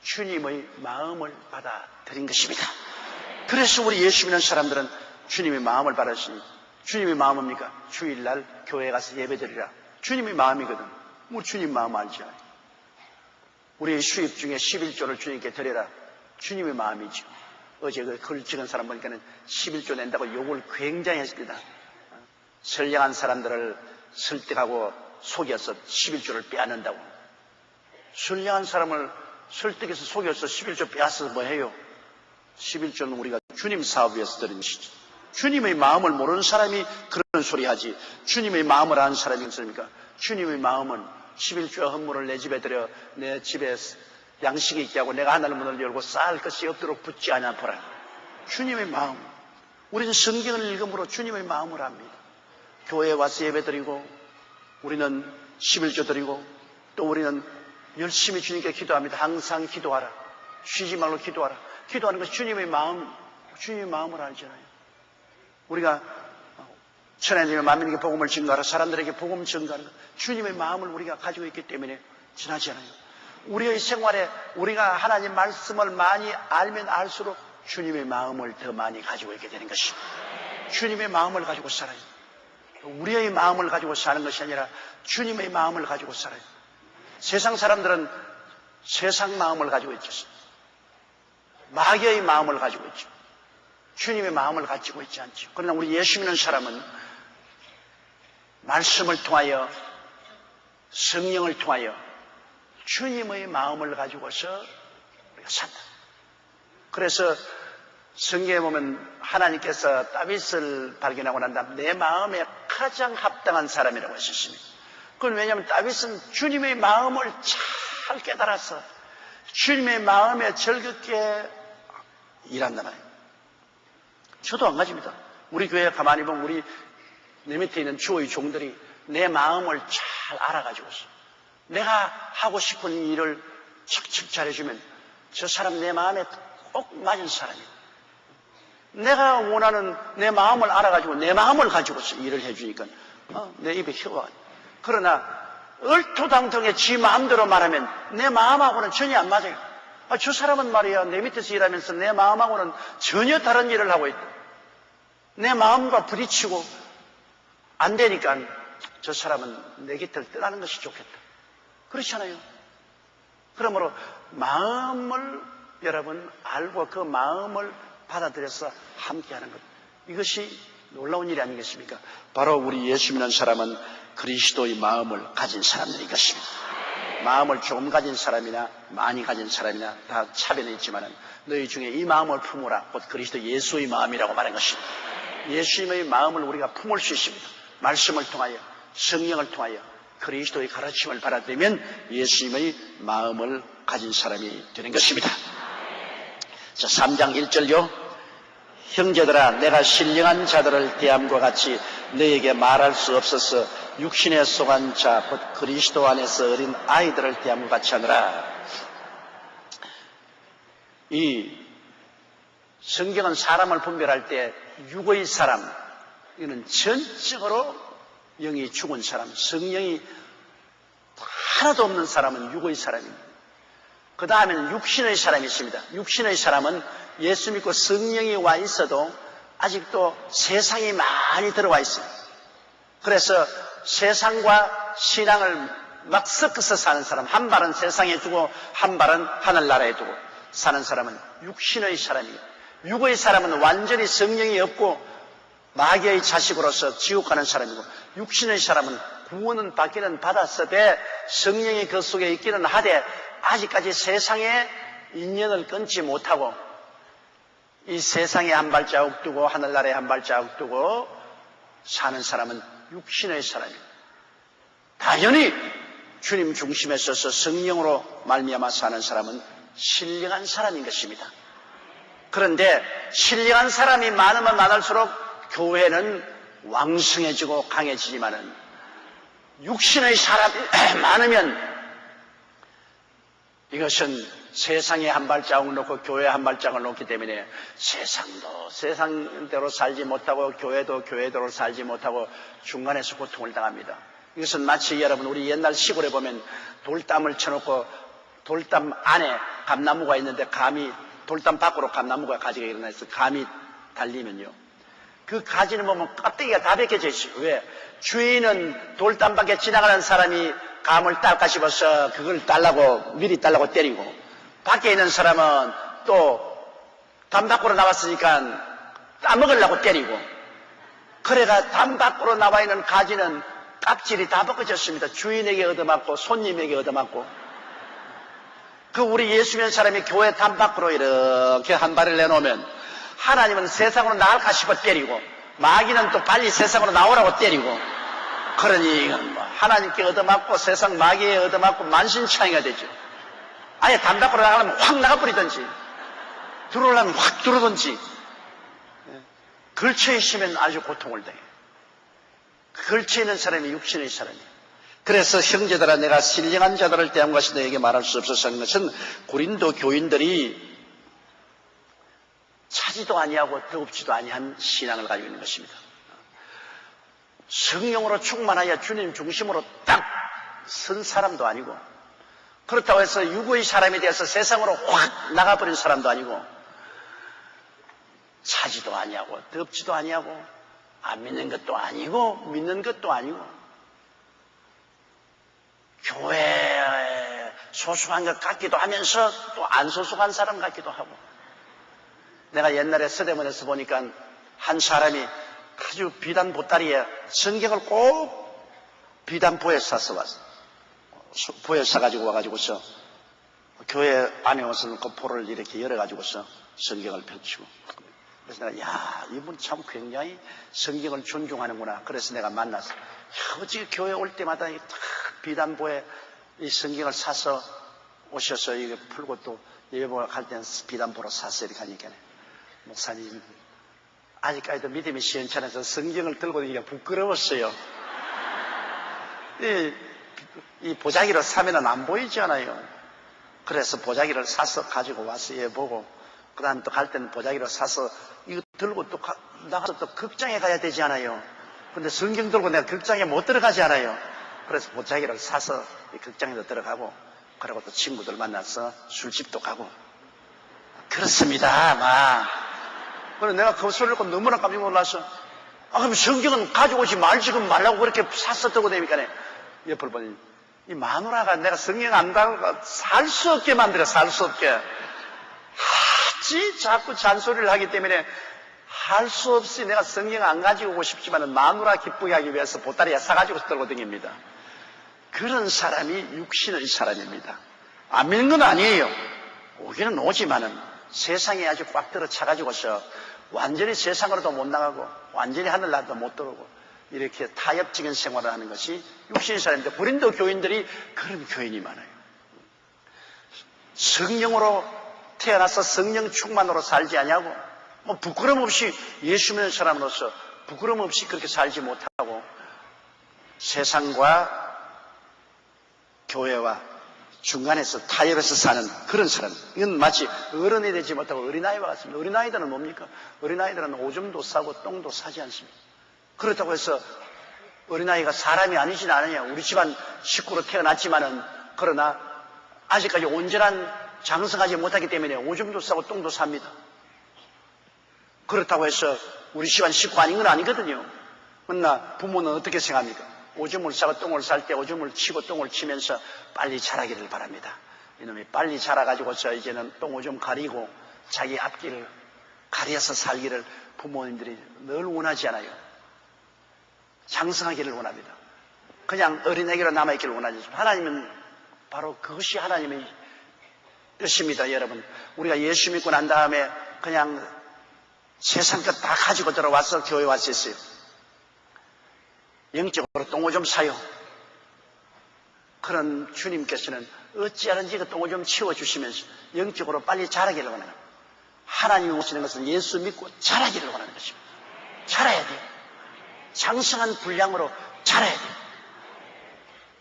주님의 마음을 받아들인 것입니다. 그래서 우리 예수 믿는 사람들은 주님의 마음을 받았으니 주님의 마음은 뭡니까? 주일날 교회에 가서 예배드리라. 주님의 마음이거든. 뭐 주님 마음 알지? 우리의 수입 중에 11조를 주님께 드려라. 주님의 마음이죠. 어제 그 글 찍은 사람 보니까는 11조 낸다고 욕을 굉장히 했습니다. 선량한 사람들을 설득하고 속여서 11조를 빼앗는다고. 선량한 사람을 설득해서 속여서 11조 빼앗아서 뭐 해요? 11조는 우리가 주님 사업 위해서 드린 것이죠. 주님의 마음을 모르는 사람이 그런 소리 하지. 주님의 마음을 아는 사람이 있습니까? 주님의 마음은 11조 헌물을 내 집에 들여 내 집에 양식이 있게 하고 내가 하늘 문을 열고 쌓을 것이 없도록 붙지 않아보라. 주님의 마음. 우리는 성경을 읽음으로 주님의 마음을 압니다. 교회에 와서 예배드리고 우리는 11조 드리고 또 우리는 열심히 주님께 기도합니다. 항상 기도하라. 쉬지 말고 기도하라. 기도하는 것이 주님의 마음을 알잖아요. 우리가 천하님의 만민에게 복음을 증거하라. 사람들에게 복음 증거하는 것. 주님의 마음을 우리가 가지고 있기 때문에 지나지 않아요. 우리의 생활에 우리가 하나님 말씀을 많이 알면 알수록 주님의 마음을 더 많이 가지고 있게 되는 것입니다. 주님의 마음을 가지고 살아요. 우리의 마음을 가지고 사는 것이 아니라 주님의 마음을 가지고 살아요. 세상 사람들은 세상 마음을 가지고 있죠. 마귀의 마음을 가지고 있죠. 주님의 마음을 가지고 있지 않죠. 그러나 우리 예수 믿는 사람은 말씀을 통하여 성령을 통하여 주님의 마음을 가지고서 우리가 산다. 그래서 성경에 보면 하나님께서 다윗을 발견하고 난 다음 내 마음에 가장 합당한 사람이라고 하셨습니다. 그건 왜냐하면 다윗은 주님의 마음을 잘 깨달아서 주님의 마음에 즐겁게 일한단 말이에요. 저도 안 가집니다. 우리 교회 가만히 보면 우리 내 밑에 있는 주의 종들이 내 마음을 잘 알아가지고서 내가 하고 싶은 일을 척척 잘해주면 저 사람 내 마음에 꼭 맞은 사람이에요. 내가 원하는 내 마음을 알아가지고 내 마음을 가지고서 일을 해주니까 내 입에 혀가. 그러나 얼토당통에 지 마음대로 말하면 내 마음하고는 전혀 안 맞아요. 저 사람은 말이야 내 밑에서 일하면서 내 마음하고는 전혀 다른 일을 하고 있다. 내 마음과 부딪히고 안 되니까 저 사람은 내 곁을 떠나는 것이 좋겠다. 그렇잖아요. 그러므로 마음을 여러분 알고 그 마음을 받아들여서 함께하는 것. 이것이 놀라운 일이 아니겠습니까? 바로 우리 예수 믿는 사람은 그리스도의 마음을 가진 사람들인 것입니다. 마음을 조금 가진 사람이나 많이 가진 사람이나 다 차별이 있지만 너희 중에 이 마음을 품으라. 곧 그리스도 예수의 마음이라고 말한 것입니다. 예수님의 마음을 우리가 품을 수 있습니다. 말씀을 통하여 성령을 통하여 그리스도의 가르침을 받아들이면 예수님의 마음을 가진 사람이 되는 것입니다. 자, 3장 1절요. 형제들아 내가 신령한 자들을 대함과 같이 너에게 말할 수 없어서 육신에 속한 자 곧 그리스도 안에서 어린 아이들을 대함과 같이 하느라. 이 성경은 사람을 분별할 때 육의 사람, 이거는 전적으로 영이 죽은 사람, 성령이 하나도 없는 사람은 육의 사람입니다. 그 다음에는 육신의 사람이 있습니다. 육신의 사람은 예수 믿고 성령이 와 있어도 아직도 세상이 많이 들어와 있어요. 그래서 세상과 신앙을 막 섞어서 사는 사람, 한 발은 세상에 두고 한 발은 하늘나라에 두고 사는 사람은 육신의 사람이에요. 육의 사람은 완전히 성령이 없고 마귀의 자식으로서 지옥 가는 사람이고, 육신의 사람은 구원은 받기는 받았으되 성령이 그 속에 있기는 하되 아직까지 세상에 인연을 끊지 못하고 이 세상에 한 발자국 두고 하늘나라에 한 발자국 두고 사는 사람은 육신의 사람입니다. 당연히 주님 중심에 서서 성령으로 말미암아 사는 사람은 신령한 사람인 것입니다. 그런데 신령한 사람이 많으면 많을수록 교회는 왕성해지고 강해지지만은 육신의 사람이 많으면 이것은 세상에 한 발자국 놓고 교회에 한 발자국을 놓기 때문에 세상도 세상대로 살지 못하고 교회도 교회대로 살지 못하고 중간에서 고통을 당합니다. 이것은 마치 여러분 우리 옛날 시골에 보면 돌담을 쳐놓고 돌담 안에 감나무가 있는데 감이 돌담 밖으로 감나무가 가지가 일어나서 감이 달리면요. 그 가지는 보면 껍데기가 다 벗겨져 있어요. 왜? 주인은 돌담 밖에 지나가는 사람이 감을 딸까 싶어서 그걸 딸라고 미리 딸라고 때리고 밖에 있는 사람은 또 담 밖으로 나왔으니까 따먹으려고 때리고 그래가 담 밖으로 나와 있는 가지는 깍질이 다 벗겨졌습니다. 주인에게 얻어맞고 손님에게 얻어맞고 그 우리 예수 믿는 사람이 교회 담 밖으로 이렇게 한 발을 내놓으면 하나님은 세상으로 나갈까 싶어 때리고 마귀는 또 빨리 세상으로 나오라고 때리고 그러니 이건 뭐 하나님께 얻어맞고 세상 마귀에 얻어맞고 만신창이가 되죠. 아예 담 밖으로 나가려면 확 나가버리든지 들어오려면 확 들어오든지 걸쳐 있으면 아주 고통을 당해요. 걸쳐 있는 사람이 육신의 사람이에요. 그래서 형제들아 내가 신령한 자들을 대한 것이 너에게 말할 수 없어서 하는 것은 고린도 교인들이 차지도 아니하고 뜨겁지도 아니한 신앙을 가지고 있는 것입니다. 성령으로 충만하여 주님 중심으로 딱 선 사람도 아니고 그렇다고 해서 육의 사람이 되어서 세상으로 확 나가버린 사람도 아니고 차지도 아니하고 덥지도 아니하고 안 믿는 것도 아니고 믿는 것도 아니고 교회에 소속한 것 같기도 하면서 또 안 소속한 사람 같기도 하고 내가 옛날에 서대문에서 보니까 한 사람이 아주 비단 보따리에 성경을 꼭 비단보에 싸서 왔어. 보에 싸가지고 와가지고서 교회 안에 와서는 그 보를 이렇게 열어가지고서 성경을 펼치고. 그래서 내가, 야, 이분 참 굉장히 성경을 존중하는구나. 그래서 내가 만났어. 야, 어찌 교회 올 때마다 이 비단보에 이 성경을 사서 오셔서 이게 풀고 또 예배를 갈 때는 비단보로 사서 이렇게 하니까, 목사님, 아직까지도 믿음이 시원찮아서 성경을 들고 다니기가 부끄러웠어요. 이 보자기를 사면은 안 보이잖아요. 그래서 보자기를 사서 가지고 와서 보고, 그 다음 또 갈 때는 보자기를 사서 이거 들고 또 나가서 또 극장에 가야 되지 않아요. 근데 성경 들고 내가 극장에 못 들어가지 않아요. 그래서 보자기를 사서 극장에도 들어가고, 그리고 또 친구들 만나서 술집도 가고. 그렇습니다, 막. 그래서 내가 그 소리를 듣고 너무나 깜짝 놀라서, 그럼 성경은 가지고 오지 지금 말라고 그렇게 사서 들고 다니니까 옆을 보니 이 마누라가 내가 성경 안 가고 살 수 없게 만들어, 살 수 없게. 자꾸 잔소리를 하기 때문에 할 수 없이 내가 성경 안 가지고 오고 싶지만 마누라 기쁘게 하기 위해서 보따리에 사가지고 들고 다닙니다. 그런 사람이 육신의 사람입니다. 안 믿는 건 아니에요. 오기는 오지만은 세상에 아주 꽉 들어 차가지고서 완전히 세상으로도 못 나가고 완전히 하늘나라도 못 들어오고 이렇게 타협적인 생활을 하는 것이 육신의 사람인데, 고린도 교인들이 그런 교인이 많아요. 성령으로 태어나서 성령 충만으로 살지 않냐고, 부끄럼 없이 예수 믿는 사람으로서 부끄럼 없이 그렇게 살지 못하고 세상과 교회와 중간에서 타협해서 사는 그런 사람. 이건 마치 어른이 되지 못하고 어린아이와 같습니다. 어린아이들은 뭡니까? 어린아이들은 오줌도 싸고 똥도 싸지 않습니다. 그렇다고 해서 어린아이가 사람이 아니진 않아요. 우리 집안 식구로 태어났지만은, 그러나 아직까지 온전한 장성하지 못하기 때문에 오줌도 싸고 똥도 삽니다. 그렇다고 해서 우리 집안 식구 아닌 건 아니거든요. 그러나 부모는 어떻게 생각합니까? 오줌을 싸고 똥을 쌀 때 오줌을 치고 똥을 치면서 빨리 자라기를 바랍니다. 이놈이 빨리 자라가지고서 이제는 똥 오줌 가리고 자기 앞길을 가려서 살기를 부모님들이 늘 원하지 않아요. 장성하기를 원합니다. 그냥 어린애기로 남아있기를 원하지. 하나님은 바로 그것이 하나님의 뜻입니다, 여러분. 우리가 예수 믿고 난 다음에 그냥 세상 것 다 가지고 들어와서 교회 왔었어요. 영적으로 똥오줌 사요. 그런 주님께서는 어찌하는지 그 똥오줌 치워주시면서 영적으로 빨리 자라기를 원하는, 하나님이 오시는 것은 예수 믿고 자라기를 원하는 것입니다. 자라야 돼요. 장성한 분량으로 자라야 돼요.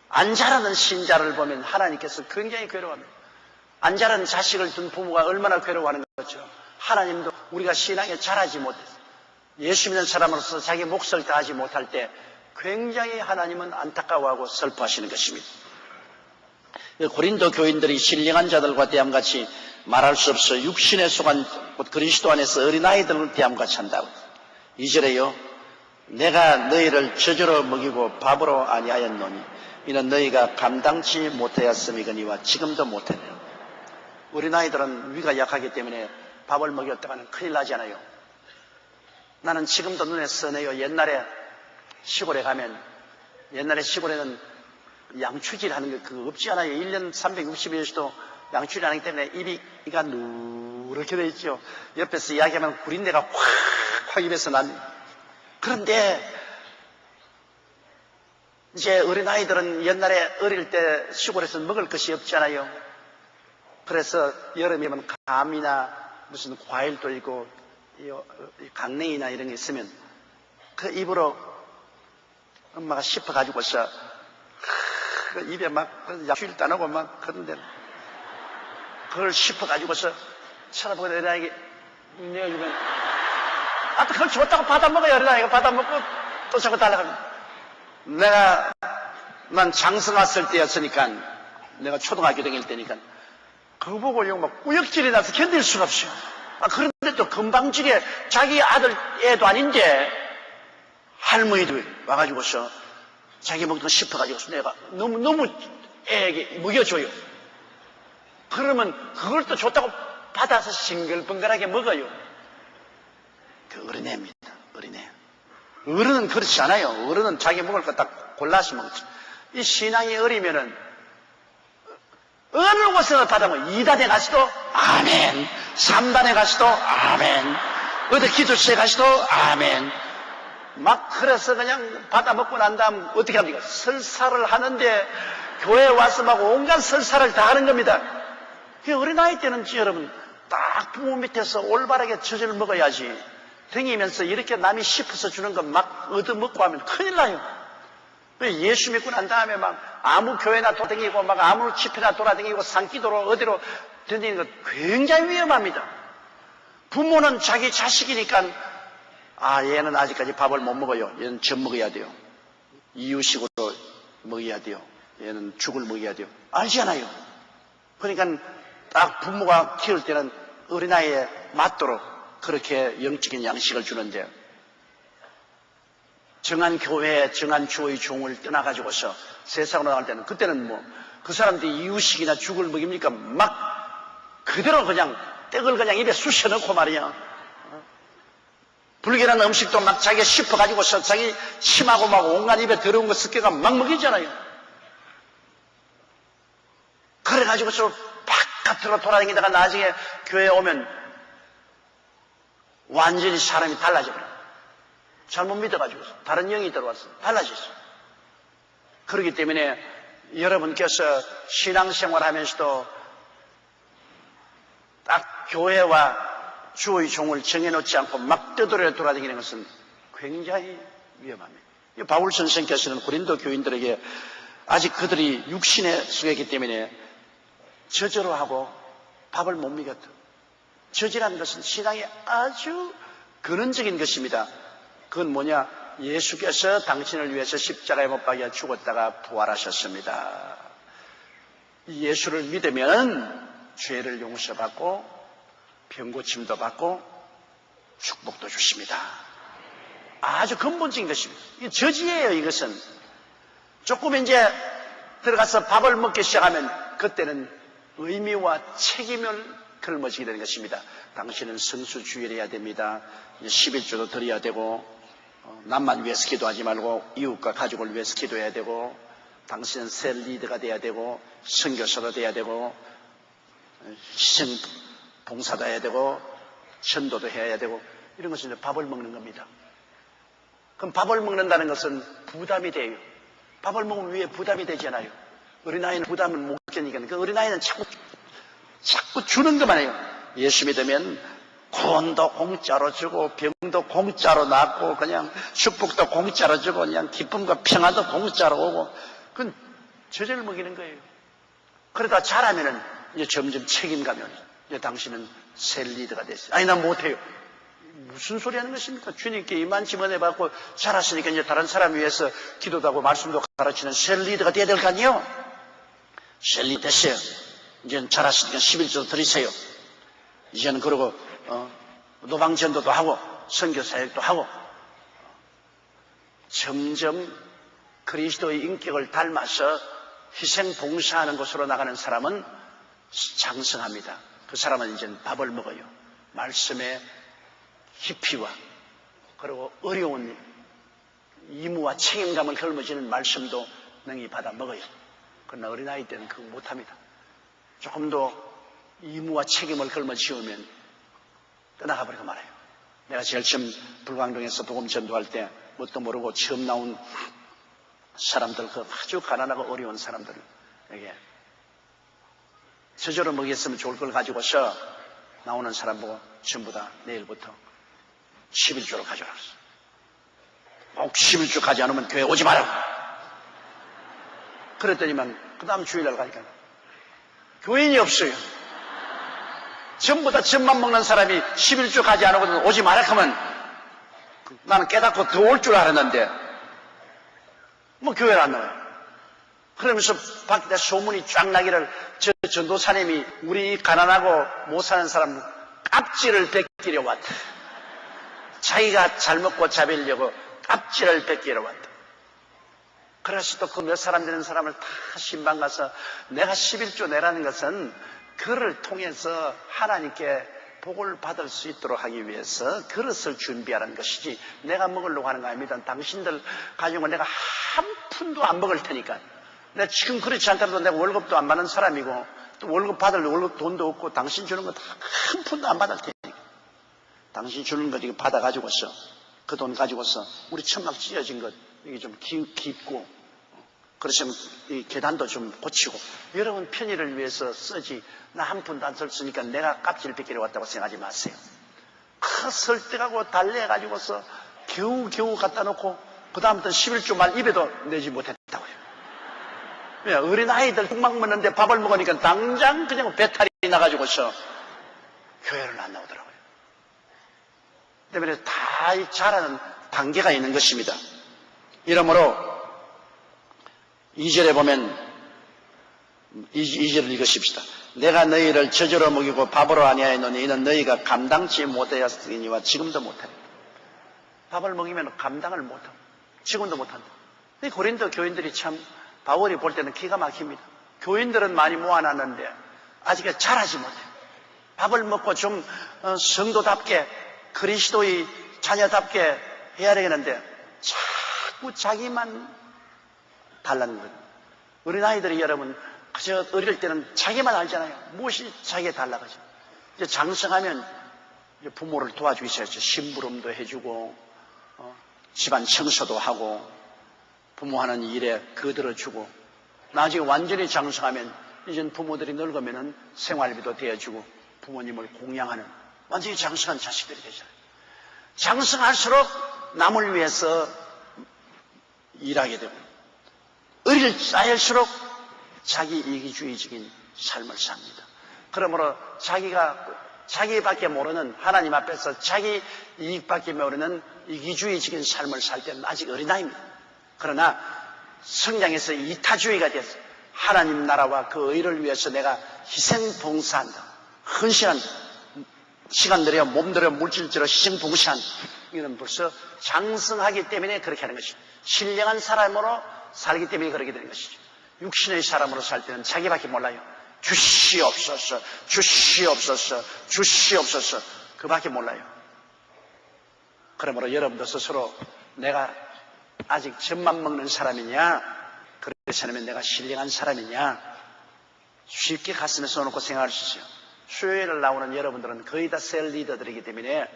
안 자라는 신자를 보면 하나님께서 굉장히 괴로워합니다. 안 자라는 자식을 둔 부모가 얼마나 괴로워하는 거죠. 하나님도 우리가 신앙에 자라지 못해서 예수 믿는 사람으로서 자기 몫을 다하지 못할 때 굉장히 하나님은 안타까워하고 슬퍼하시는 것입니다. 고린도 교인들이 신령한 자들과 대함같이 말할 수 없어 육신에 속한 그리스도 안에서 어린아이들을 대함같이 한다고. 2절에요. 내가 너희를 저주로 먹이고 밥으로 아니하였노니 이는 너희가 감당치 못하였음이거니와 지금도 못하네요. 어린아이들은 위가 약하기 때문에 밥을 먹였다가는 큰일 나잖아요. 나는 지금도 눈에 선해요. 옛날에 시골에 가면, 옛날에 시골에는 양추질 하는 게 그거 없지 않아요. 1년 360일에서도 양추질 하기 때문에 이가 누렇게 돼 있죠. 옆에서 이야기하면 구린내가 확 입에서 납니다. 그런데 이제 어린아이들은 옛날에 어릴 때 시골에서 먹을 것이 없잖아요. 그래서 여름이면 감이나 무슨 과일도 있고 강냉이나 이런 게 있으면 그 입으로 엄마가 씹어가지고서 그 입에 막 약주일 따놓고 막 그런데 그걸 씹어가지고서 쳐다보고 어린아이에게 내어주면 또 그걸 줬다고 받아먹어요. 어린아이가 받아먹고 또 자꾸 달라갑니다. 난 장성 왔을 때였으니까, 내가 초등학교 다닐 때니까 그거 보고 막 꾸역질이 나서 견딜 수가 없어요. 그런데 또 금방지게 자기 아들 애도 아닌데 할머니도 와가지고서 자기 먹던 거 씹어가지고서 내가 너무 애에게 먹여줘요. 그러면 그걸 또 줬다고 받아서 싱글벙글하게 먹어요. 그 어린애입니다. 어린애. 어른은 그렇지 않아요. 어른은 자기 먹을 거 딱 골라서 먹죠. 이 신앙이 어리면은 어느 곳에서 받아면 2단에 가서도 아멘, 3단에 가서도 아멘, 어디 기도실에 가서도 아멘. 막 그래서 그냥 받아 먹고 난 다음 어떻게 합니까? 설사를 하는데 교회에 와서 막 온갖 설사를 다 하는 겁니다. 어린아이 때는 여러분 딱 부모 밑에서 올바르게 젖을 먹어야지 댕기면서 이렇게 남이 씹어서 주는 거 막 얻어먹고 하면 큰일 나요. 예수 믿고 난 다음에 막 아무 교회나 돌아다니고 막 아무 집회나 돌아다니고 산기도로 어디로 다니는 거 굉장히 위험합니다. 부모는 자기 자식이니까 얘는 아직까지 밥을 못 먹어요. 얘는 젖 먹어야 돼요. 이유식으로 먹어야 돼요. 얘는 죽을 먹어야 돼요. 알잖아요. 그러니까 딱 부모가 키울 때는 어린아이에 맞도록 그렇게 영적인 양식을 주는데 정한 교회, 정한 주의 종을 떠나가지고서 세상으로 나갈 때는 그때는 뭐 그 사람들이 이유식이나 죽을 먹입니까? 막 그대로 그냥 떡을 그냥 입에 쑤셔 넣고 말이야. 불결한 음식도 막 자기가 씹어가지고서 자기 침하고 막 온갖 입에 더러운 거 섞여가 막 먹이잖아요. 그래가지고서 바깥으로 돌아다니다가 나중에 교회에 오면 완전히 사람이 달라져버려요. 잘못 믿어가지고 다른 영이 들어와서 달라졌어요. 그렇기 때문에 여러분께서 신앙생활 하면서도 딱 교회와 주의 종을 정해놓지 않고 막 떠돌아 돌아다니는 것은 굉장히 위험합니다. 바울 선생께서는 고린도 교인들에게 아직 그들이 육신에 속했기 때문에 저절로 하고 밥을 못 먹였다. 저지라는 것은 신앙이 아주 근원적인 것입니다. 그건 뭐냐? 예수께서 당신을 위해서 십자가에 못 박여 죽었다가 부활하셨습니다. 예수를 믿으면 죄를 용서받고 병고침도 받고 축복도 주십니다. 아주 근본적인 것입니다. 이 저지예요. 이것은 조금 이제 들어가서 밥을 먹기 시작하면 그때는 의미와 책임을 걸머지게 되는 것입니다. 당신은 성수주의를 해야 됩니다. 11조도 드려야 되고 남만 위해서 기도하지 말고 이웃과 가족을 위해서 기도해야 되고 당신은 셀 리더가 돼야 되고 선교사도 돼야 되고 희생 봉사도 해야 되고 전도도 해야 되고 이런 것은 이제 밥을 먹는 겁니다. 그럼 밥을 먹는다는 것은 부담이 돼요. 밥을 먹으면 위에 부담이 되잖아요. 어린아이는 부담을 못 견디니까 그 어린아이는 자꾸 주는 것만 해요. 예수 믿으면 구원도 공짜로 주고 병도 공짜로 낫고 그냥 축복도 공짜로 주고 그냥 기쁨과 평안도 공짜로 오고 그건 저절로 먹이는 거예요. 그러다 자라면은 이제 점점 책임감이 오죠. 이제 당신은 셀 리더가 됐어요. 아니 난 못해요. 무슨 소리 하는 것입니까? 주님께 이만 지원해 받고 자랐으니까 이제 다른 사람 위해서 기도도 하고 말씀도 가르치는 셀 리더가 돼야 될 거 아니에요? 셀 리더 됐어요. 이제는 자랐으니까 11조 드리세요. 이제는 그러고 노방전도도 하고 선교사역도 하고 점점 그리스도의 인격을 닮아서 희생 봉사하는 곳으로 나가는 사람은 장성합니다. 그 사람은 이제 밥을 먹어요. 말씀의 깊이와 그리고 어려운 의무와 책임감을 걸머지는 말씀도 능히 받아 먹어요. 그러나 어린아이 때는 그거 못합니다. 조금 더 의무와 책임을 걸머쥐우면 떠나가 버리고 말아요. 내가 제일 처음 불광동에서 복음 전도할 때 뭣도 모르고 처음 나온 사람들, 그 아주 가난하고 어려운 사람들에게 저절로 먹였으면 좋을 걸 가지고서 나오는 사람 보고 전부 다 내일부터 11조로 가져라 그랬어. 꼭 11조 가지 않으면 교회 오지 말라고. 그랬더니만 그 다음 주일날 가니까 교인이 없어요. 전부 다 젖만 먹는 사람이 11조 가지 않으면 오지 마라 하면 나는 깨닫고 더 올 줄 알았는데 뭐 교회를 안 나와요. 그러면서 밖에다 소문이 쫙 나기를 저 전도사님이 우리 가난하고 못 사는 사람 깝지를 베끼려 왔다. 자기가 잘 먹고 자비려고 깝지를 베끼러 왔다. 그래서 또 그 몇 사람 되는 사람을 다 신방 가서 내가 11조 내라는 것은 그를 통해서 하나님께 복을 받을 수 있도록 하기 위해서 그릇을 준비하라는 것이지 내가 먹으려고 하는 거 아닙니다. 당신들 가지고 내가 한 푼도 안 먹을 테니까. 내가 지금 그렇지 않더라도 내가 월급도 안 받는 사람이고 또 월급 받을 월급 돈도 없고 당신 주는 거 다 한 푼도 안 받을 테니까. 당신 주는 거 이거 받아가지고서 그 돈 가지고서 우리 천막 찢어진 것 이게 좀 깊고 그러시면 이 계단도 좀 고치고 여러분 편의를 위해서 쓰지 나 한 푼도 안 썼으니까 내가 깝질 뺏기러 왔다고 생각하지 마세요. 그 설득하고 달래가지고서 겨우 갖다 놓고 그 다음부터 11조 말 입에도 내지 못했다고요. 왜? 어린아이들 뚝막 먹는데 밥을 먹으니까 당장 그냥 배탈이 나가지고서 교회를 안 나오더라고요. 때문에 다 자라는 단계가 있는 것입니다. 이러므로 2절에 보면 2절을 읽으십시다. 내가 너희를 저주로 먹이고 밥으로 아니하였노니 이는 너희가 감당치 못하였으니와 지금도 못한다. 밥을 먹이면 감당을 못한다. 지금도 못한다. 고린도 교인들이 참 바울이 볼 때는 기가 막힙니다. 교인들은 많이 모아놨는데 아직 잘하지 못해요. 밥을 먹고 좀 성도답게 그리스도의 자녀답게 해야 되겠는데 자꾸 자기만 달라는 거예요. 어린아이들이 여러분 그저 어릴 때는 자기만 알잖아요. 무엇이 자기에 달라가죠. 이제 장성하면 이제 부모를 도와주기 시작했죠. 심부름도 해주고 집안 청소도 하고 부모 하는 일에 거들어주고 나중에 완전히 장성하면 이젠 부모들이 늙으면은 생활비도 대주고 부모님을 공양하는 완전히 장성한 자식들이 되잖아요. 장성할수록 남을 위해서 일하게 되고 의리를 쌓일수록 자기 이기주의적인 삶을 삽니다. 그러므로 자기밖에 모르는 하나님 앞에서 자기 이익밖에 모르는 이기주의적인 삶을 살 때는 아직 어린아이입니다. 그러나 성장해서 이타주의가 돼서 하나님 나라와 그 의를 위해서 내가 희생봉사한다. 헌신한다. 시간 들여 몸 들여 물질 들여 희생봉사한다. 이건 벌써 장성하기 때문에 그렇게 하는 것이죠. 신령한 사람으로 살기 때문에 그렇게 되는 것이죠. 육신의 사람으로 살 때는 자기밖에 몰라요. 주시옵소서, 주시옵소서, 주시옵소서 그밖에 몰라요. 그러므로 여러분도 스스로 내가 아직 젖만 먹는 사람이냐 그렇지 않으면 내가 신령한 사람이냐 쉽게 가슴에 써놓고 생각할 수 있어요. 수요일을 나오는 여러분들은 거의 다 셀 리더들이기 때문에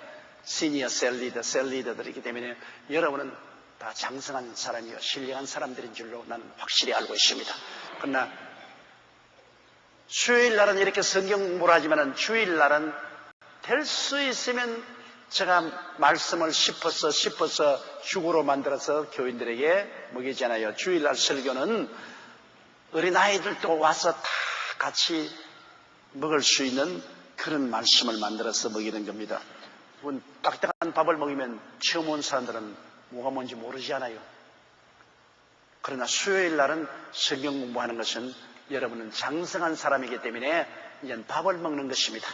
시니어 셀 리더들이기 때문에 여러분은 다 장성한 사람이요 신령한 사람들인 줄로 나는 확실히 알고 있습니다. 그러나 수요일날은 이렇게 성경 공부를 하지만 주일날은 될 수 있으면 제가 말씀을 씹어서 죽으로 만들어서 교인들에게 먹이잖아요. 주일날 설교는 어린아이들도 와서 다 같이 먹을 수 있는 그런 말씀을 만들어서 먹이는 겁니다. 딱딱한 밥을 먹이면 처음 온 사람들은 뭐가 뭔지 모르지 않아요. 그러나 수요일 날은 성경 공부하는 것은 여러분은 장성한 사람이기 때문에 이제 밥을 먹는 것입니다.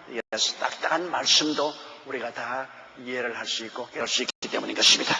그래서 딱딱한 말씀도 우리가 다 이해를 할 수 있고 깨달을 수 있기 때문인 것입니다.